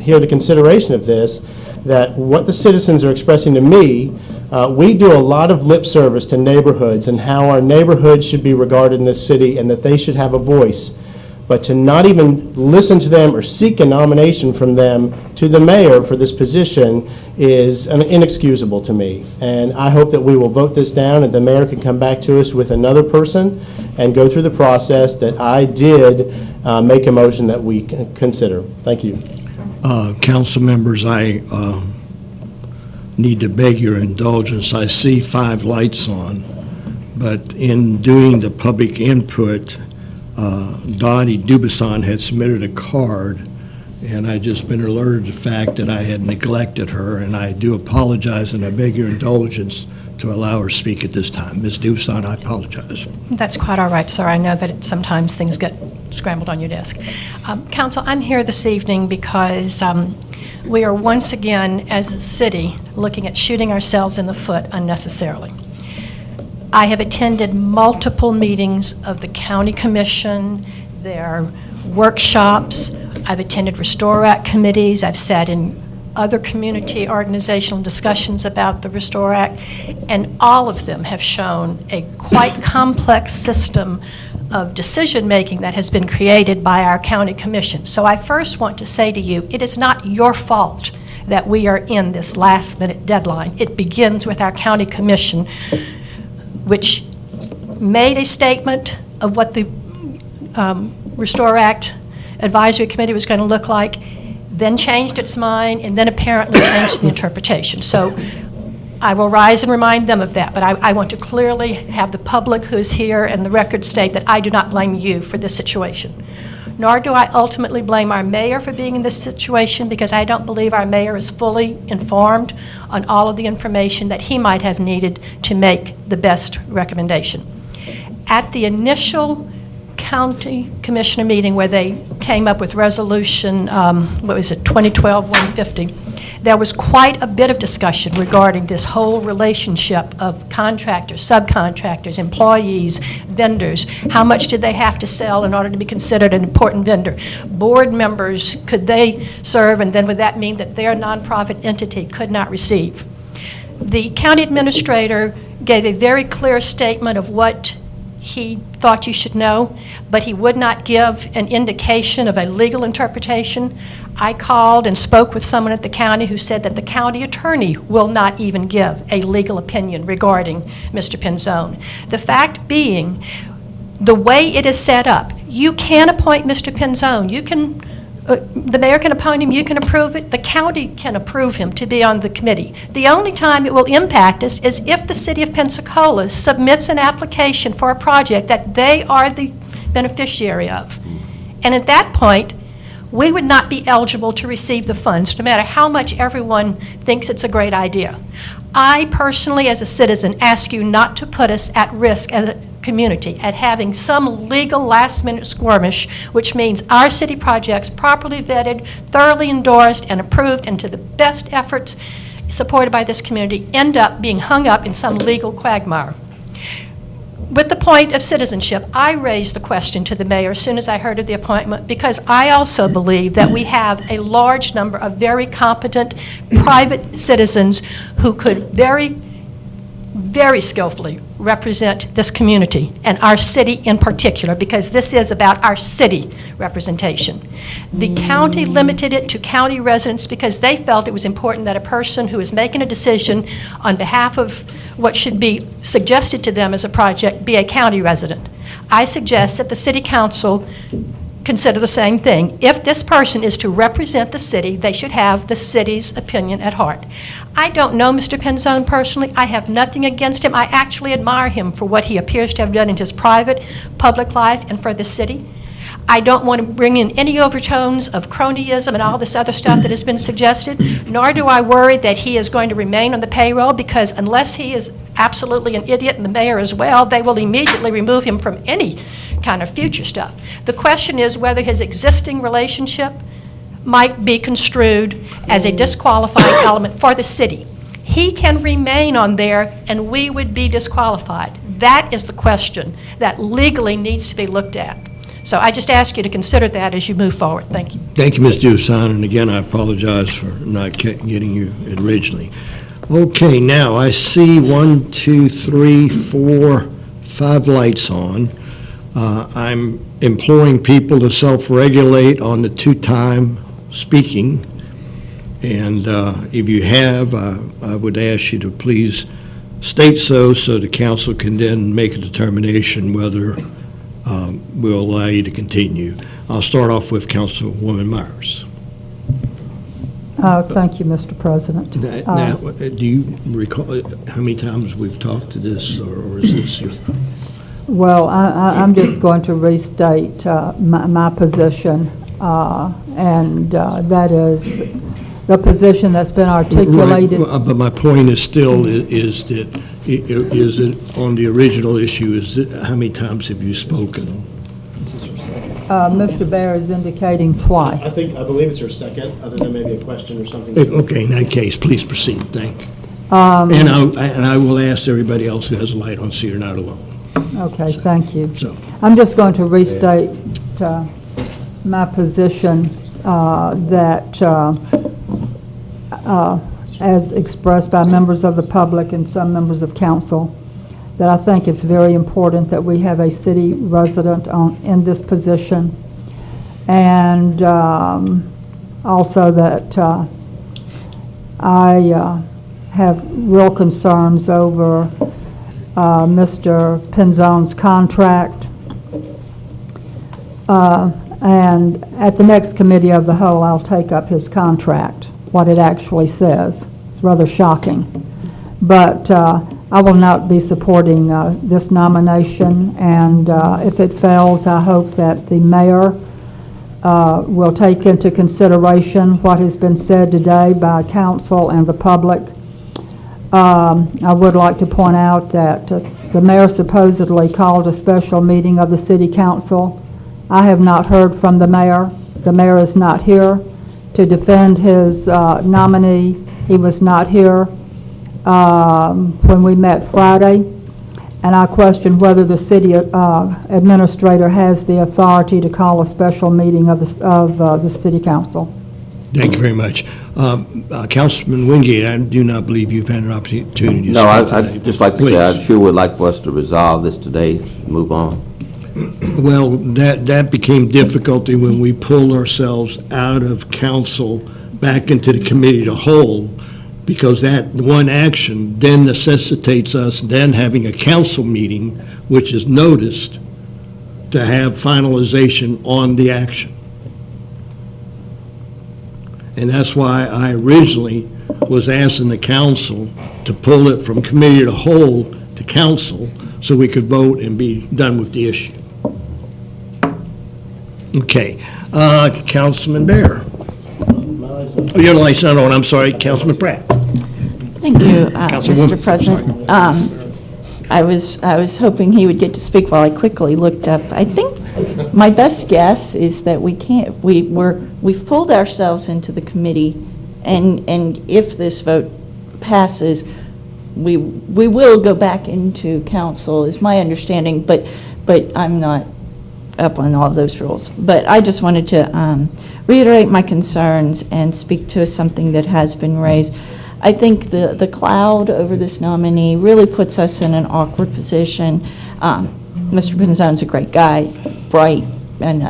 hear the consideration of this, that what the citizens are expressing to me, we do a lot of lip service to neighborhoods and how our neighborhoods should be regarded in this city and that they should have a voice. but to not even listen to them or seek a nomination from them to the mayor for this position is inexcusable to me. And I hope that we will vote this down and the mayor can come back to us with another person and go through the process that I did make a motion that we consider. Thank you. Council members, I need to beg your indulgence. I see 5 lights on, but in doing the public input, Dottie Dubuisson had submitted a card, and I just been alerted to the fact that I had neglected her, and I do apologize, and I beg your indulgence to allow her to speak at this time. Ms. Dubuisson, I apologize. That's quite all right, sir. I know that sometimes things get scrambled on your desk. Council, I'm here this evening because we are once again, as a city, looking at shooting ourselves in the foot unnecessarily. I have attended multiple meetings of the county commission, their workshops. I've attended Restore Act committees. I've sat in other community organizational discussions about the Restore Act, and all of them have shown a quite complex system of decision-making that has been created by our county commission. So I first want to say to you, it is not your fault that we are in this last-minute deadline. It begins with our county commission, which made a statement of what the Restore Act Advisory Committee was going to look like, then changed its mind, and then apparently changed the interpretation. So I will rise and remind them of that, but I want to clearly have the public who's here and the record state that I do not blame you for this situation. Nor do I ultimately blame our mayor for being in this situation, because I don't believe our mayor is fully informed on all of the information that he might have needed to make the best recommendation. At the initial county commissioner meeting where they came up with resolution, 2012-150, there was quite a bit of discussion regarding this whole relationship of contractors, subcontractors, employees, vendors. How much did they have to sell in order to be considered an important vendor? Board members, could they serve, and then would that mean that their nonprofit entity could not receive? The county administrator gave a very clear statement of what he thought you should know, but he would not give an indication of a legal interpretation. I called and spoke with someone at the county who said that the county attorney will not even give a legal opinion regarding Mr. Pinzone. The fact being, the way it is set up, you can appoint Mr. Pinzone. You can, the mayor can appoint him, you can approve it, the county can approve him to be on the committee. The only time it will impact us is if the city of Pensacola submits an application for a project that they are the beneficiary of. And at that point, we would not be eligible to receive the funds, no matter how much everyone thinks it's a great idea. I personally, as a citizen, ask you not to put us at risk as a community at having some legal last-minute skirmish, which means our city projects properly vetted, thoroughly endorsed, and approved, and to the best efforts supported by this community, end up being hung up in some legal quagmire. With the point of citizenship, I raised the question to the mayor as soon as I heard of the appointment, because I also believe that we have a large number of very competent private citizens who could very skillfully represent this community and our city in particular, because this is about our city representation. The county limited it to county residents because they felt it was important that a person who is making a decision on behalf of what should be suggested to them as a project be a county resident. I suggest that the city council consider the same thing. If this person is to represent the city, they should have the city's opinion at heart. I don't know Mr. Pinzone personally. I have nothing against him. I actually admire him for what he appears to have done in his private, public life and for the city. I don't want to bring in any overtones of cronyism and all this other stuff that has been suggested, nor do I worry that he is going to remain on the payroll, because unless he is absolutely an idiot, and the mayor as well, they will immediately remove him from any kind of future stuff. The question is whether his existing relationship might be construed as a disqualifying element for the city. He can remain on there and we would be disqualified. That is the question that legally needs to be looked at. So I just ask you to consider that as you move forward. Thank you. Thank you, Ms. Dubuisson, and again, I apologize for not getting you originally. Okay, now I see 5 lights on. I'm imploring people to self-regulate on the two-time speaking. And if you have, I would ask you to please state so the council can then make a determination whether we'll allow you to continue. I'll start off with Councilwoman Myers. Thank you, Mr. President. Now, do you recall how many times we've talked to this, or is this your... Well, I'm just going to restate my position, and that is the position that's been articulated. Right, but my point is still is it on the original issue, is it, how many times have you spoken? Mr. Bear is indicating twice. I believe it's her second, other than maybe a question or something. Okay, in that case, please proceed, thank you. And I will ask everybody else who has a light on so you're not alone. Okay, thank you. So, I'm just going to restate my position that, as expressed by members of the public and some members of council, that I think it's very important that we have a city resident in this position, and also that I have real concerns over Mr. Penzone's contract. And at the next committee of the whole, I'll take up his contract, what it actually says. It's rather shocking. But I will not be supporting this nomination, and if it fails, I hope that the mayor will take into consideration what has been said today by council and the public. I would like to point out that the mayor supposedly called a special meeting of the city council. I have not heard from the mayor. The mayor is not here to defend his nominee. He was not here when we met Friday, and I question whether the city administrator has the authority to call a special meeting of the city council. thank you very much. Councilman Wingate, I do not believe you've had an opportunity to No, speak I'd today. just like to say, I Please. sure would like for us to resolve this today, move on. Well, that became difficulty when we pulled ourselves out of council back into the committee of the whole, because that one action then necessitates us then having a council meeting, which is noticed, to have finalization on the action. And that's why I originally was asking the council to pull it from committee of the whole to council so we could vote and be done with the issue. Okay, Councilman Bear. Oh, your light's not on, I'm sorry, Councilman Pratt. Thank you, Councilwoman, Mr. President. I was hoping he would get to speak while I quickly looked up. I think my best guess is that we've pulled ourselves into the committee, and if this vote passes, we will go back into council, is my understanding, but I'm not up on all of those rules. But I just wanted to reiterate my concerns and speak to something that has been raised. I think the cloud over this nominee really puts us in an awkward position. Mr. Penzone's a great guy, bright, and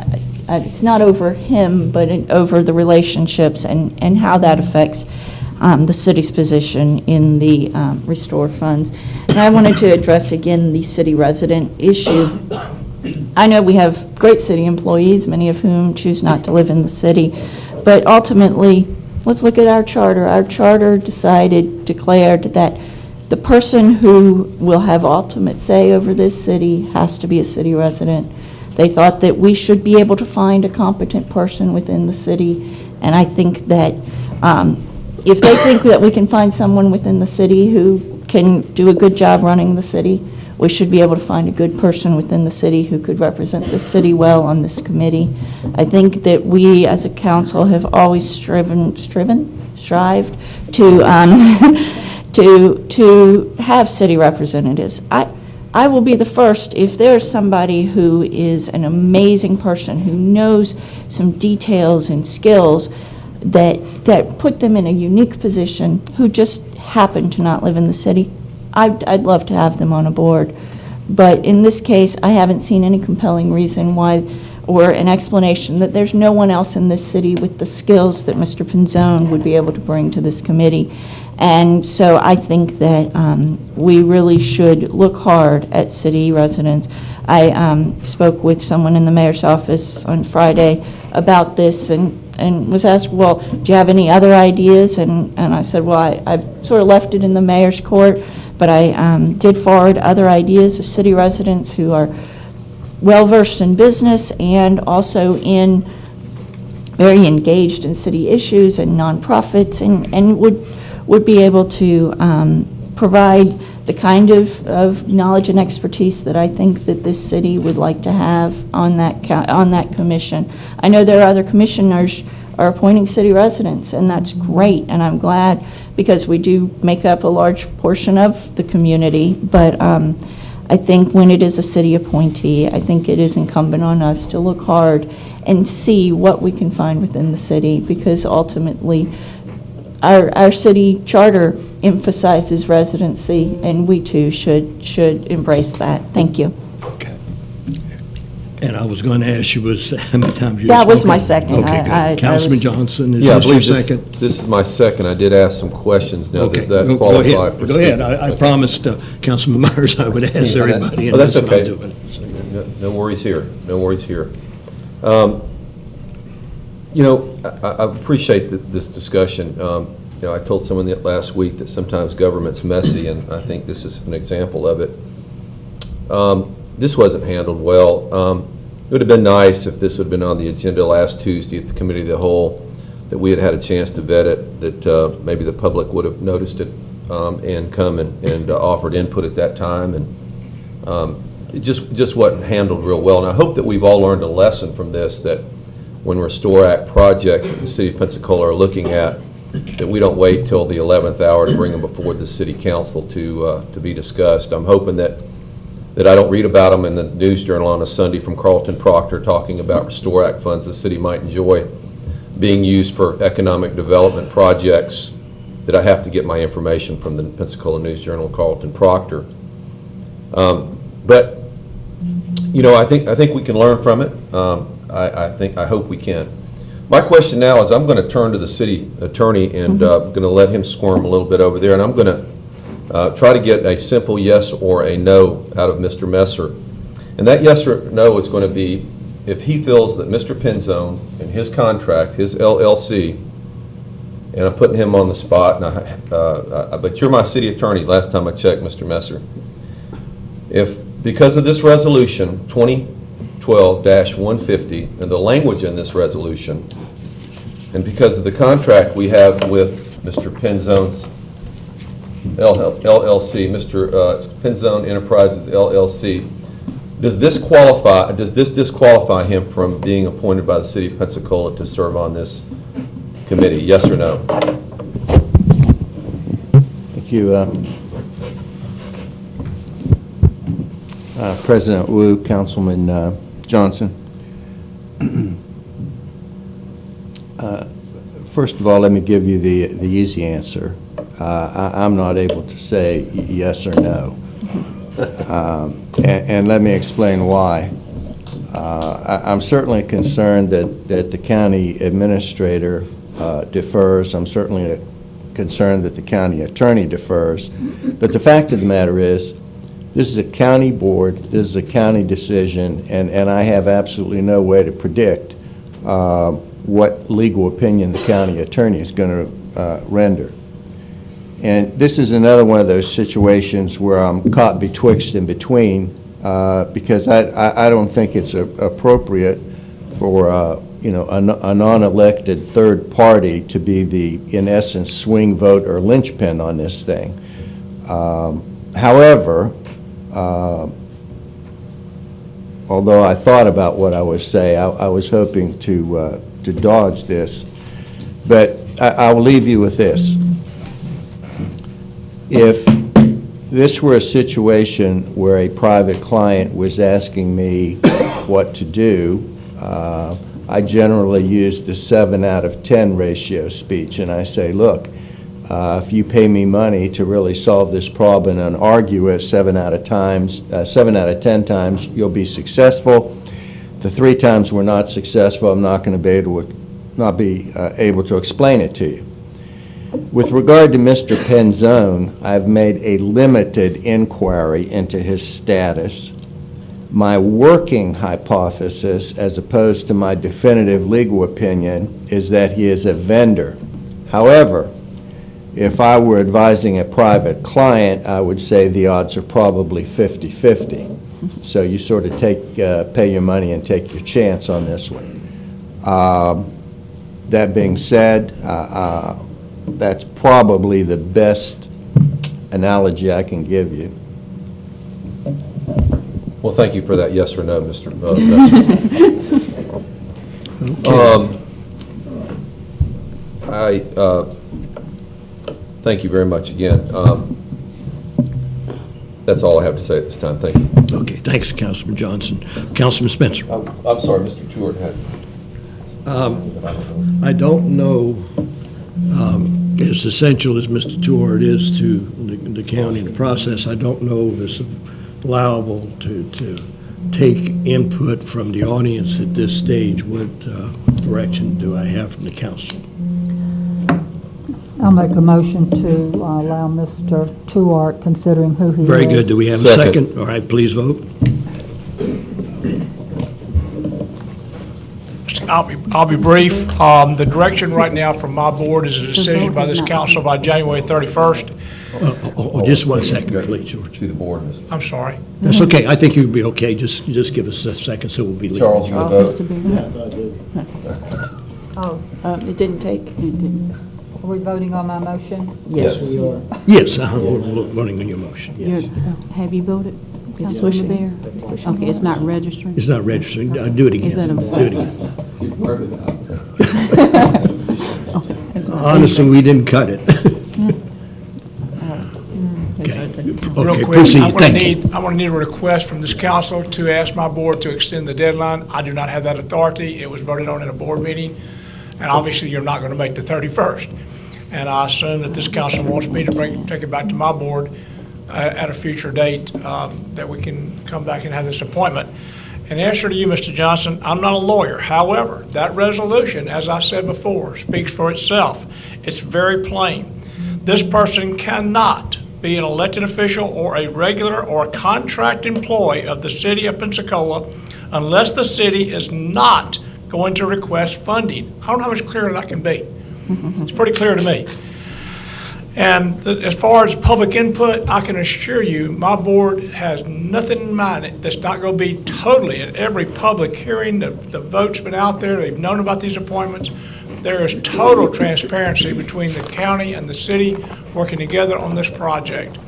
it's not over him, but over the relationships and how that affects the city's position in the restore funds. And I wanted to address again the city resident issue. I know we have great city employees, many of whom choose not to live in the city, but ultimately, let's look at our charter. Our charter declared that the person who will have ultimate say over this city has to be a city resident. They thought that we should be able to find a competent person within the city, and I think that if they think that we can find someone within the city who can do a good job running the city, we should be able to find a good person within the city who could represent the city well on this committee. I think that we, as a council, have always strived to have city representatives. I will be the first, if there's somebody who is an amazing person, who knows some details and skills that put them in a unique position, who just happen to not live in the city, I'd love to have them on a board. But in this case, I haven't seen any compelling reason why, or an explanation that there's no one else in this city with the skills that Mr. Pinzone would be able to bring to this committee. And so I think that we really should look hard at city residents. I spoke with someone in the mayor's office on Friday about this and was asked, well, do you have any other ideas? And I said, well, I've sort of left it in the mayor's court, but I did forward other ideas of city residents who are well-versed in business and also in very engaged in city issues and nonprofits, and would be able to provide the kind of knowledge and expertise that I think that this city would like to have on that commission. I know there are other commissioners are appointing city residents, and that's great, and I'm glad, because we do make up a large portion of the community, but I think when it is a city appointee, I think it is incumbent on us to look hard and see what we can find within the city, because ultimately our city charter emphasizes residency, and we too should embrace that. Thank you. Okay. And I was going to ask you was how many times you That was my second. Okay, good. Councilman Johnson, is Yeah, I this your believe second? this is my second. I did ask some questions. Now, Okay. does that Go qualify ahead. for? Go ahead. I promised Councilman Myers I would ask everybody, and Oh, that's that's what I'm okay. doing. No worries here. No worries here. I appreciate this discussion. I told someone that last week that sometimes government's messy, and I think this is an example of it. This wasn't handled well. It would have been nice if this would have been on the agenda last Tuesday at the Committee of the Whole, that we had had a chance to vet it, that maybe the public would have noticed it and come and offered input at that time. And it just wasn't handled real well. And I hope that we've all learned a lesson from this, that when Restore Act projects that the City of Pensacola are looking at, that we don't wait till the 11th hour to bring them before the City Council to be discussed. I'm hoping that I don't read about them in the News Journal on a Sunday from Carlton Proctor talking about Restore Act funds the city might enjoy being used for economic development projects, that I have to get my information from the Pensacola News Journal, Carlton Proctor. But I think we can learn from it. I hope we can. My question now is, I'm going to turn to the city attorney and I'm going to let him squirm a little bit over there, and I'm going to try to get a simple yes or a no out of Mr. Messer. And that yes or no is going to be if he feels that Mr. Pinzone and his contract, his LLC, and I'm putting him on the spot, and but you're my city attorney last time I checked, Mr. Messer. If, because of this resolution, 2012-150, and the language in this resolution, and because of the contract we have with Mr. Pinzone's LLC, Mr. Pinzone Enterprises LLC, does this disqualify him from being appointed by the City of Pensacola to serve on this committee? Yes or no? Thank you, President Wu, Councilman Johnson. First of all, let me give you the easy answer. I'm not able to say yes or no. And let me explain why. I'm certainly concerned that the county administrator defers. I'm certainly concerned that the county attorney defers. But the fact of the matter is, this is a county board, this is a county decision, and I have absolutely no way to predict what legal opinion the county attorney is going to render. And this is another one of those situations where I'm caught betwixt and between, because I don't think it's appropriate for a non-elected third party to be the, in essence, swing vote or linchpin on this thing. However, although I thought about what I would say, I was hoping to dodge this, but I'll leave you with this. If this were a situation where a private client was asking me what to do, I generally use the 7 out of 10 ratio speech, and I say, look, If you pay me money to really solve this problem and argue it 7 out of 10 times, you'll be successful. The 3 times we're not successful, I'm not going to be able to explain it to you. With regard to Mr. Penzone, I've made a limited inquiry into his status. My working hypothesis, as opposed to my definitive legal opinion, is that he is a vendor. However, if I were advising a private client, I would say the odds are probably 50-50. So you sort of pay your money and take your chance on this one. That being said, that's probably the best analogy I can give you. Well, thank you for that yes or no, Mr. Thank you very much again. That's all I have to say at this time. Thank you. Okay, thanks, Councilman Johnson. Councilman Spencer. I'm sorry, Mr. Stewart had. I don't know, as essential as Mr. Stewart is to the county and the process, I don't know if it's allowable to take input from the audience at this stage. What direction do I have from the council? I'll make a motion to allow Mr. Stewart, considering who he is. Very good. Do we have a second? All right, please vote. I'll be brief. The direction right now from my board is a decision by this council by January 31st. Just 1 second, please, George. See the board. I'm sorry. That's okay. I think you'll be okay. Just give us a second, so we'll be leaving. Charles, you want to vote? Oh, It didn't take, it didn't. are we voting on my motion? Yes. We are. Yes, we're voting on your motion, yes. Have you voted, Councilwoman Bear? Okay, it's not registering? It's not registering. Do it again. Is that a- Do it again. Honestly, we didn't cut it. Real Okay, quick, proceed. I'm going Thank to you. need, I'm going to need a request from this council to ask my board to extend the deadline. I do not have that authority. It was voted on in a board meeting, and obviously you're not going to make the 31st. And I assume that this council wants me to take it back to my board at a future date, that we can come back and have this appointment. In answer to you, Mr. Johnson, I'm not a lawyer. However, that resolution, as I said before, speaks for itself. It's very plain. This person cannot be an elected official or a regular or a contract employee of the city of Pensacola unless the city is not going to request funding. I don't know how much clearer that can be. It's pretty clear to me. And as far as public input, I can assure you, my board has nothing in mind that's not going to be totally at every public hearing. The vote's been out there. They've known about these appointments. There is total transparency between the county and the city working together on this project.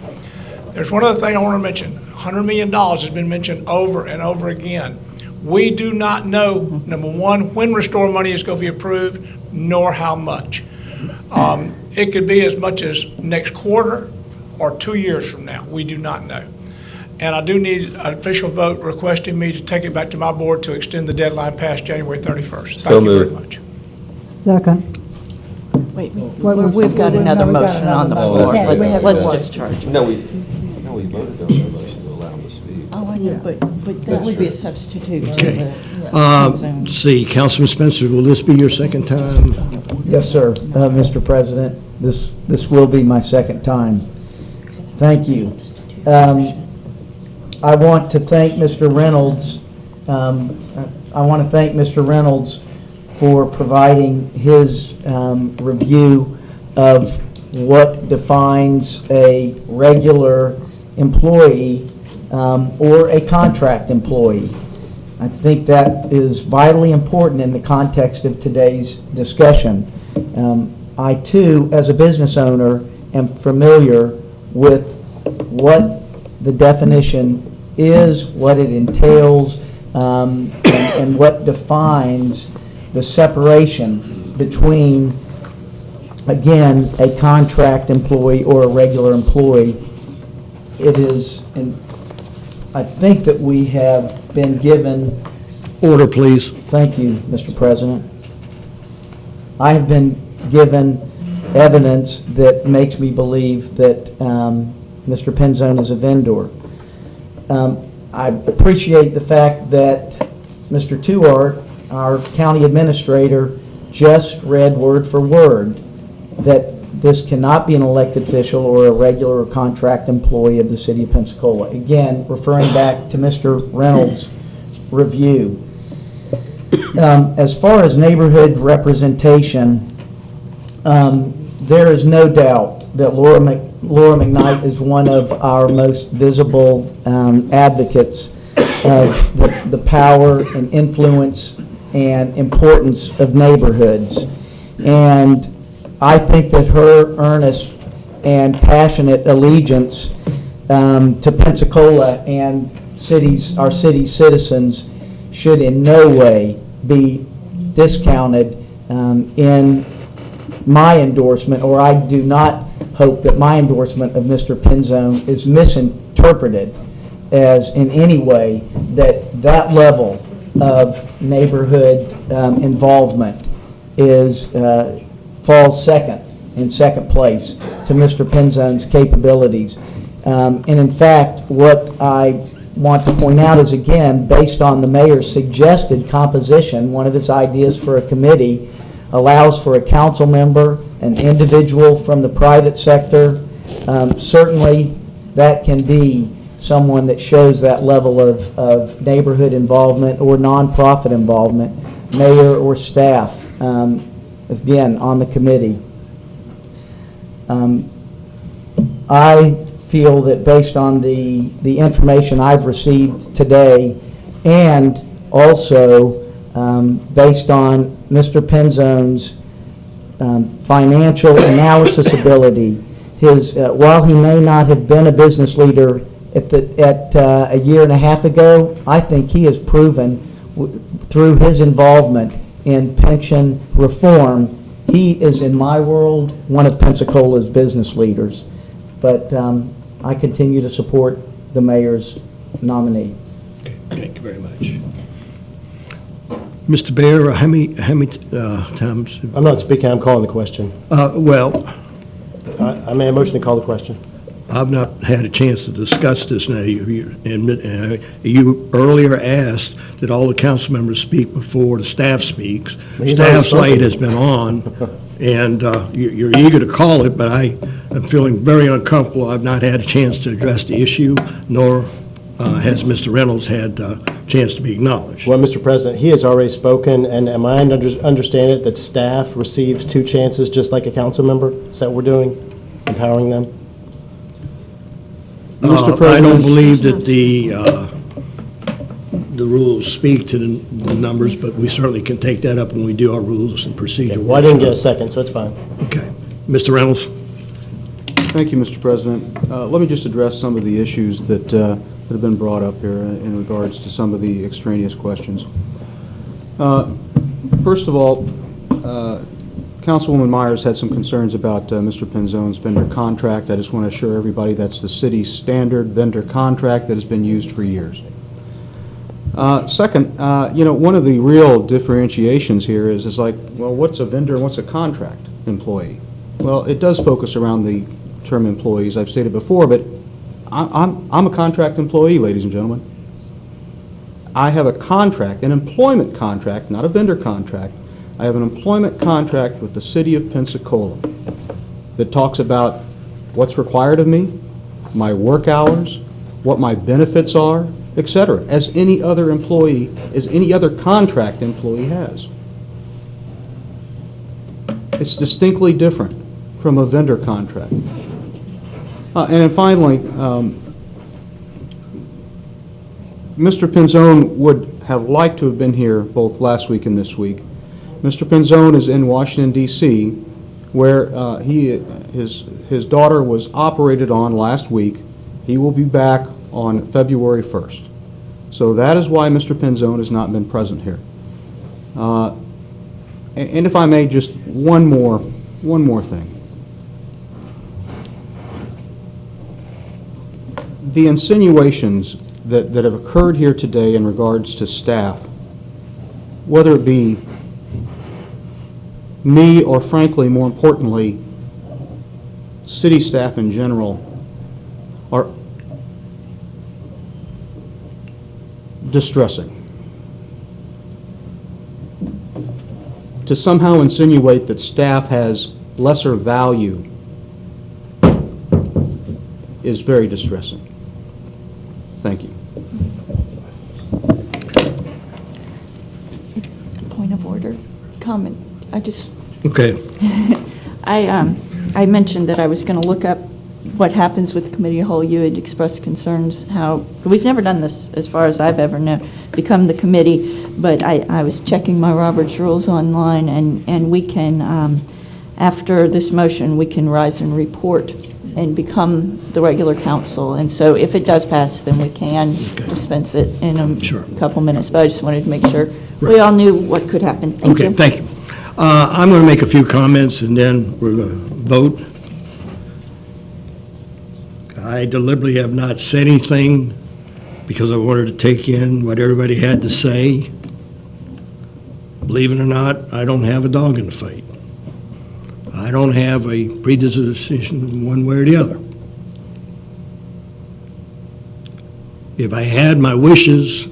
There's one other thing I want to mention. $100 million has been mentioned over and over again. We do not know, number one, when restore money is going to be approved, nor how much. It could be as much as next quarter or 2 years from now. We do not know. And I do need an official vote requesting me to take it back to my board to extend the deadline past January 31st. So Thank you very moved. much. Second. Wait, we've got another motion on the floor. Yeah, we have Let's one. discharge it. No, we voted on the motion to allow him to speak. Oh, I know, but that would be a substitute to Okay. the Zoom. See, Councilman Spencer, will this be your second time? Yes, sir, Mr. President. This will be my second time. Thank you. I want to thank Mr. Reynolds. I want to thank Mr. Reynolds for providing his review of what defines a regular employee or a contract employee. I think that is vitally important in the context of today's discussion. I, too, as a business owner, am familiar with what the definition is, what it entails, and what defines the separation between, again, a contract employee or a regular employee. It is, and I think that we have been given. Order, please. Thank you, Mr. President. I have been given evidence that makes me believe that Mr. Penzone is a vendor. I appreciate the fact that Mr. Tuart, our county administrator, just read word for word that this cannot be an elected official or a regular or contract employee of the city of Pensacola. Again, referring back to Mr. Reynolds' review. As far as neighborhood representation, there is no doubt that Laura McKnight is one of our most visible advocates of the power and influence and importance of neighborhoods. And I think that her earnest and passionate allegiance to Pensacola and our city's citizens should in no way be discounted in my endorsement, or I do not hope that my endorsement of Mr. Penzone is misinterpreted as in any way that level of neighborhood involvement falls in second place to Mr. Penzone's capabilities. And in fact, what I want to point out is, again, based on the mayor's suggested composition, one of his ideas for a committee allows for a council member, an individual from the private sector. Certainly, that can be someone that shows that level of neighborhood involvement or nonprofit involvement, mayor or staff, again, on the committee. I feel that based on the information I've received today, and also based on Mr. Penzone's financial analysis ability, while he may not have been a business leader at a year and a half ago, I think he has proven through his involvement in pension reform, he is, in my world, one of Pensacola's business leaders. But I continue to support the mayor's nominee. Okay, thank you very much. Mr. Bear, how many times? I'm not speaking, I'm calling the question. Well, I made a motion to call the question. I've not had a chance to discuss this now. You earlier asked that all the council members speak before the staff speaks. Staff's light has been on, and you're eager to call it, but I am feeling very uncomfortable. I've not had a chance to address the issue, nor has Mr. Reynolds had a chance to be acknowledged. Well, Mr. President, he has already spoken, and am I understand it that staff receives 2 chances just like a council member? Is that what we're doing, empowering them? Mr. President, I don't believe that the rules speak to the numbers, but we certainly can take that up when we do our rules and procedure. Okay, well, I didn't get a second, so it's fine. Okay. Mr. Reynolds? Thank you, Mr. President. Let me just address some of the issues that have been brought up here in regards to some of the extraneous questions. First of all, Councilwoman Myers had some concerns about Mr. Penzone's vendor contract. I just want to assure everybody that's the city's standard vendor contract that has been used for years. Second, one of the real differentiations here is like, well, what's a vendor and what's a contract employee? Well, it does focus around the term employees, I've stated before, but I'm a contract employee, ladies and gentlemen. I have a contract, an employment contract, not a vendor contract. I have an employment contract with the city of Pensacola that talks about what's required of me, my work hours, what my benefits are, etc., as any other employee, as any other contract employee has. It's distinctly different from a vendor contract. And then finally, Mr. Penzone would have liked to have been here both last week and this week. Mr. Penzone is in Washington, D.C., where his daughter was operated on last week. He will be back on February 1st. So that is why Mr. Penzone has not been present here. And if I may, just one more thing. The insinuations that have occurred here today in regards to staff, whether it be me or, frankly, more importantly, city staff in general are distressing. To somehow insinuate that staff has lesser value is very distressing. Thank you. Point of order, comment. Okay. I mentioned that I was going to look up what happens with the committee of whole. You had expressed concerns how, we've never done this as far as I've ever known, become the committee, but I was checking my Roberts rules online, and we can, after this motion, we can rise and report and become the regular council. And so if it does pass, then we can dispense it in a couple minutes. But I just wanted to make sure we all knew what could happen. Thank you. Thank you. I'm going to make a few comments, and then we're going to vote. I deliberately have not said anything because I wanted to take in what everybody had to say. Believe it or not, I don't have a dog in the fight. I don't have a predisposition one way or the other. If I had my wishes,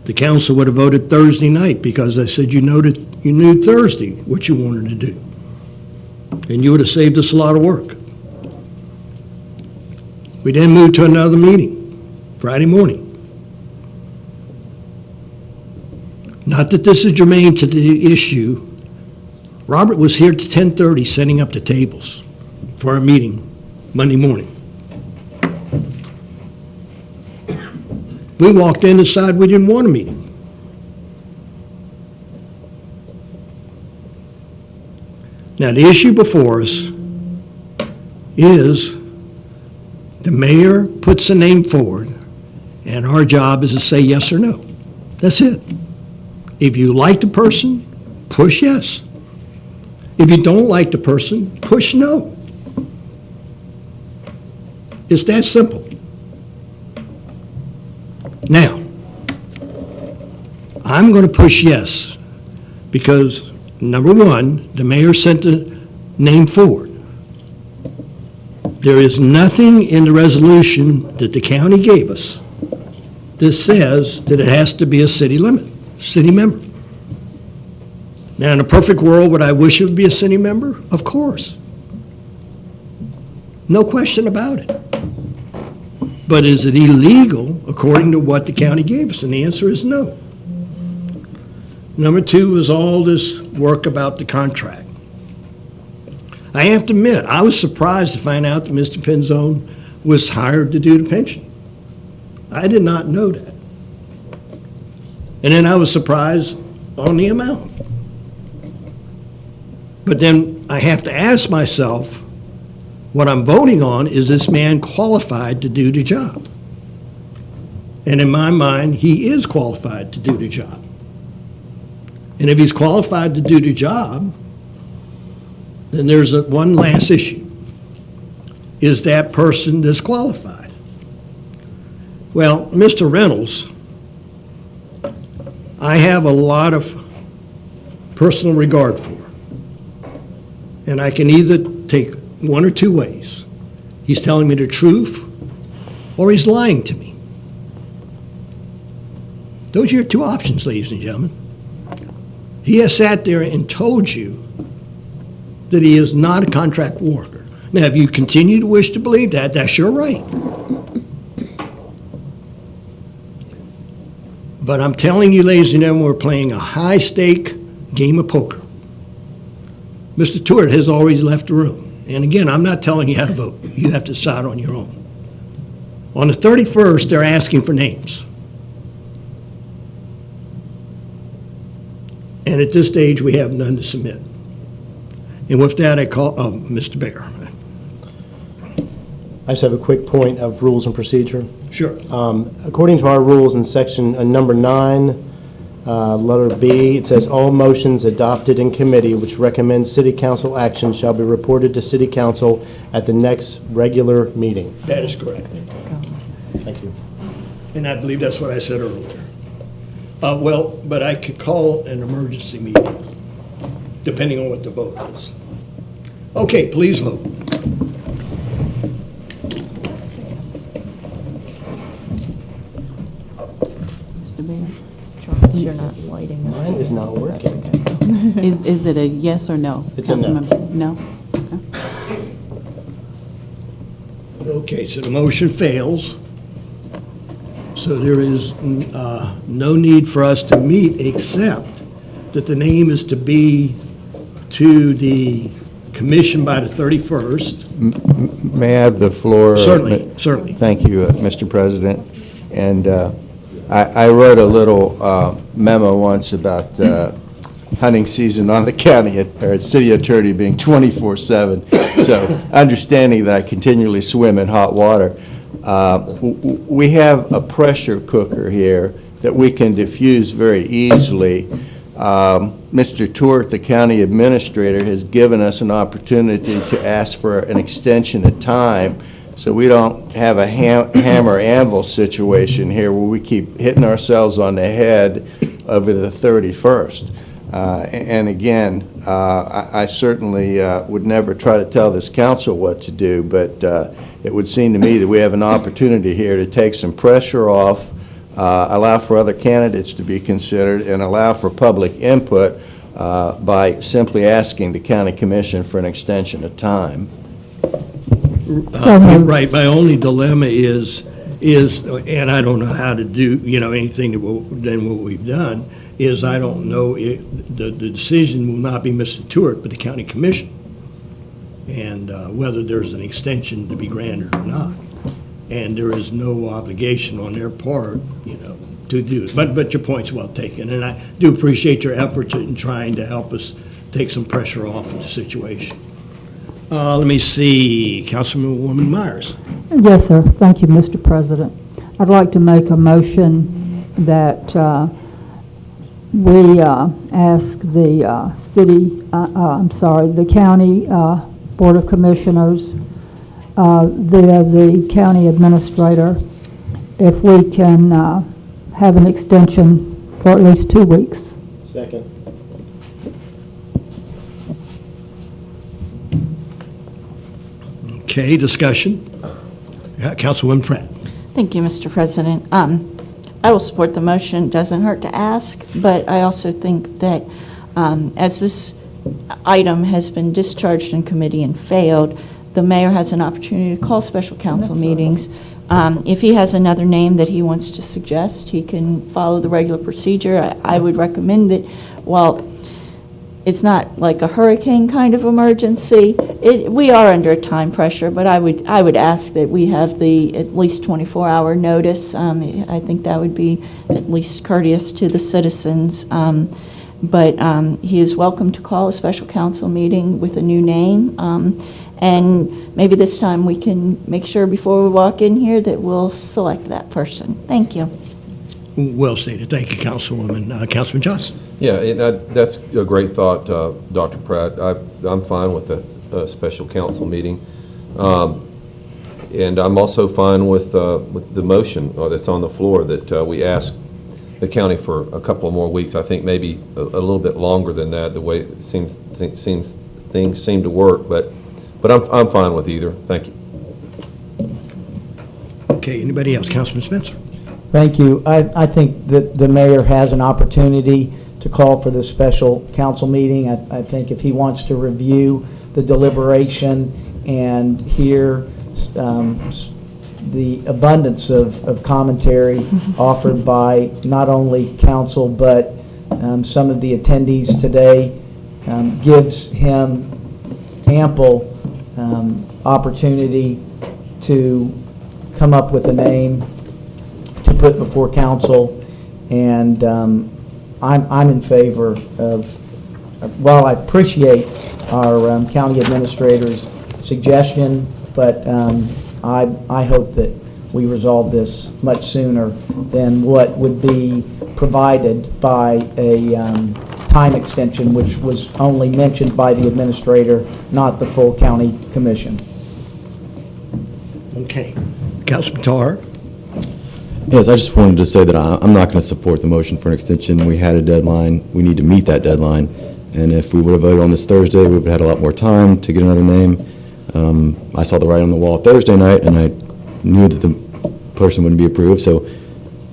the council would have voted Thursday night because I said you knew Thursday what you wanted to do. And you would have saved us a lot of work. We then moved to another meeting, Friday morning. Not that this is germane to the issue. Robert was here to 10:30 setting up the tables for our meeting Monday morning. We walked in and decided we didn't want a meeting. Now, the issue before us is the mayor puts a name forward, and our job is to say yes or no. That's it. If you like the person, push yes. If you don't like the person, push no. It's that simple. Now, I'm going to push yes because, number one, the mayor sent the name forward. There is nothing in the resolution that the county gave us that says that it has to be a city member. Now, in a perfect world, would I wish it would be a city member? Of course. No question about it. But is it illegal according to what the county gave us? And the answer is no. Number two is all this work about the contract. I have to admit, I was surprised to find out that Mr. Penzone was hired to do the pension. I did not know that. And then I was surprised on the amount. But then I have to ask myself, what I'm voting on, is this man qualified to do the job? And in my mind, he is qualified to do the job. And if he's qualified to do the job, then there's one last issue. Is that person disqualified? Well, Mr. Reynolds, I have a lot of personal regard for. And I can either take one or two ways. He's telling me the truth, or he's lying to me. Those are your two options, ladies and gentlemen. He has sat there and told you that he is not a contract worker. Now, if you continue to wish to believe that, that's your right. But I'm telling you, ladies and gentlemen, we're playing a high-stake game of poker. Mr. Stewart has already left the room. And again, I'm not telling you how to vote. You have to decide on your own. On the 31st, they're asking for names. And at this stage, we have none to submit. And with that, I call, Mr. Baker. I just have a quick point of rules and procedure. Sure. According to our rules in section number 9, letter B, it says, all motions adopted in committee which recommend city council action shall be reported to city council at the next regular meeting. That is correct. Thank you. And I believe that's what I said earlier. Well, but I could call an emergency meeting, depending on what the vote is. Okay, please vote. You're not lighting up. Mine is not working. Is it a yes or no? It's a no. Councilmember? No? Okay, so the motion fails. So there is no need for us to meet, except that the name is to be to the commission by the 31st. May I have the floor? Certainly, certainly. Thank you, Mr. President. And I wrote a little memo once about hunting season on the county, or city attorney being 24/7. So understanding that I continually swim in hot water, we have a pressure cooker here that we can diffuse very easily. Mr. Tourt, the county administrator, has given us an opportunity to ask for an extension of time so we don't have a hammer anvil situation here where we keep hitting ourselves on the head over the 31st. And again, I certainly would never try to tell this council what to do, but it would seem to me that we have an opportunity here to take some pressure off, allow for other candidates to be considered, and allow for public input by simply asking the county commission for an extension of time. Right, my only dilemma is, and I don't know how to do, anything than what we've done, is I don't know, the decision will not be Mr. Tourt, but the county commission, and whether there's an extension to be granted or not. And there is no obligation on their part, to do it. But your point's well taken, and I do appreciate your efforts in trying to help us take some pressure off of the situation. Let me see, Councilwoman Myers. Yes, sir. Thank you, Mr. President. I'd like to make a motion that we ask the the county Board of Commissioners via the county administrator if we can have an extension for at least 2 weeks. Second. Okay, discussion. Councilwoman Pratt. Thank you, Mr. President. I will support the motion. Doesn't hurt to ask, but I also think that as this item has been discharged in committee and failed, the mayor has an opportunity to call special council meetings. If he has another name that he wants to suggest, he can follow the regular procedure. I would recommend that, while it's not like a hurricane kind of emergency, we are under a time pressure, but I would ask that we have the at least 24-hour notice. I think that would be at least courteous to the citizens. But he is welcome to call a special council meeting with a new name. And maybe this time we can make sure before we walk in here that we'll select that person. Thank you. Well stated. Thank you, Councilwoman. Councilman Johnson. Yeah, that's a great thought, Dr. Pratt. I'm fine with a special council meeting. And I'm also fine with the motion that's on the floor that we ask the county for a couple of more weeks. I think maybe a little bit longer than that, the way it seems things seem to work. But I'm fine with either. Thank you. Okay, anybody else? Councilman Spencer. Thank you. I think that the mayor has an opportunity to call for this special council meeting. I think if he wants to review the deliberation and hear the abundance of commentary offered by not only council but some of the attendees today, gives him ample opportunity to come up with a name to put before council, and I'm in favor of, while I appreciate our county administrator's suggestion, but I hope that we resolve this much sooner than what would be provided by a time extension, which was only mentioned by the administrator, not the full county commission. Okay. Councilman Tahar. Yes, I just wanted to say that I'm not going to support the motion for an extension. We had a deadline. We need to meet that deadline. And if we would have voted on this Thursday, we would have had a lot more time to get another name. I saw the writing on the wall Thursday night, and I knew that the person wouldn't be approved. So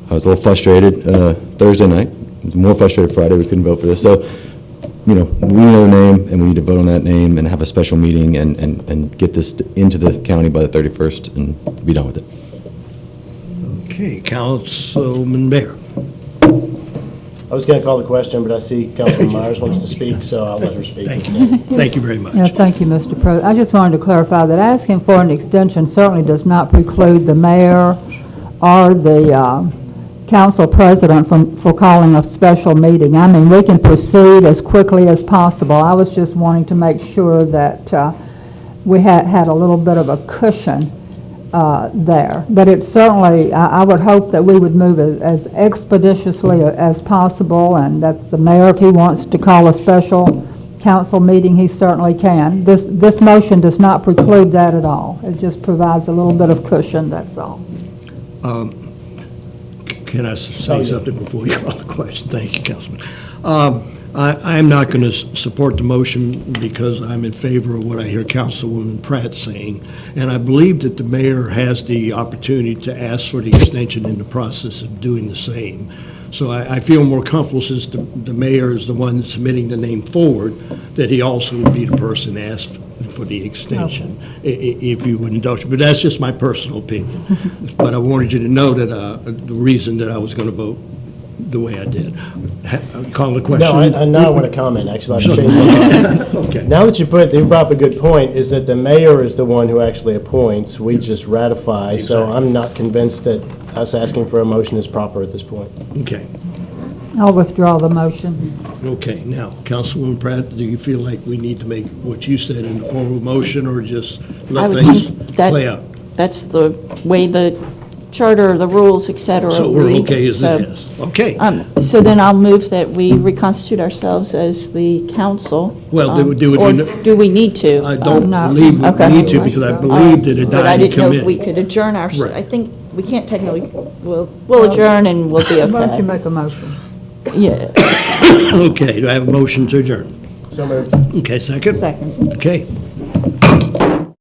I was a little frustrated Thursday night. I was more frustrated Friday. We couldn't vote for this. So, we need a name, and we need to vote on that name and have a special meeting and get this into the county by the 31st and be done with it. Okay, Councilman Bear. I was going to call the question, but I see Councilman Myers wants to speak, so I'll let her speak. Thank you. Thank you very much. Yeah, thank you, Mr. President. I just wanted to clarify that asking for an extension certainly does not preclude the mayor or the council president for calling a special meeting. I mean, we can proceed as quickly as possible. I was just wanting to make sure that we had a little bit of a cushion there. But it certainly, I would hope that we would move as expeditiously as possible, and that the mayor, if he wants to call a special council meeting, he certainly can. This motion does not preclude that at all. It just provides a little bit of cushion, that's all. Can I say something before you call the question? Thank you, Councilman. I am not going to support the motion because I'm in favor of what I hear Councilwoman Pratt saying, and I believe that the mayor has the opportunity to ask for the extension in the process of doing the same. So I feel more comfortable, since the mayor is the one submitting the name forward, that he also would be the person asked for the extension, if you would indulge. But that's just my personal opinion. But I wanted you to know that the reason that I was going to vote the way I did. Call the question. No, now I want to comment, actually. I've changed my mind. Okay. Now that you brought up a good point, is that the mayor is the one who actually appoints. We just ratify, so Exactly. I'm not convinced that us asking for a motion is proper at this point. Okay. I'll withdraw the motion. Okay. Now, Councilwoman Pratt, do you feel like we need to make what you said in the form of a motion, or just I let would things think that play out? That's the way the charter, the rules, et cetera. So we're read. okay as So, it is? Okay. So then I'll move that we reconstitute ourselves as the council. Well, Or do we need to? I don't No. believe we Okay. need to, because I believe that it But I died in didn't know if we committee. could adjourn our, Right. I think we can't technically, we'll adjourn and we'll be Why don't you okay. make a motion? Yeah, Okay, do I have a motion to adjourn? So moved. Okay, second? second. Okay.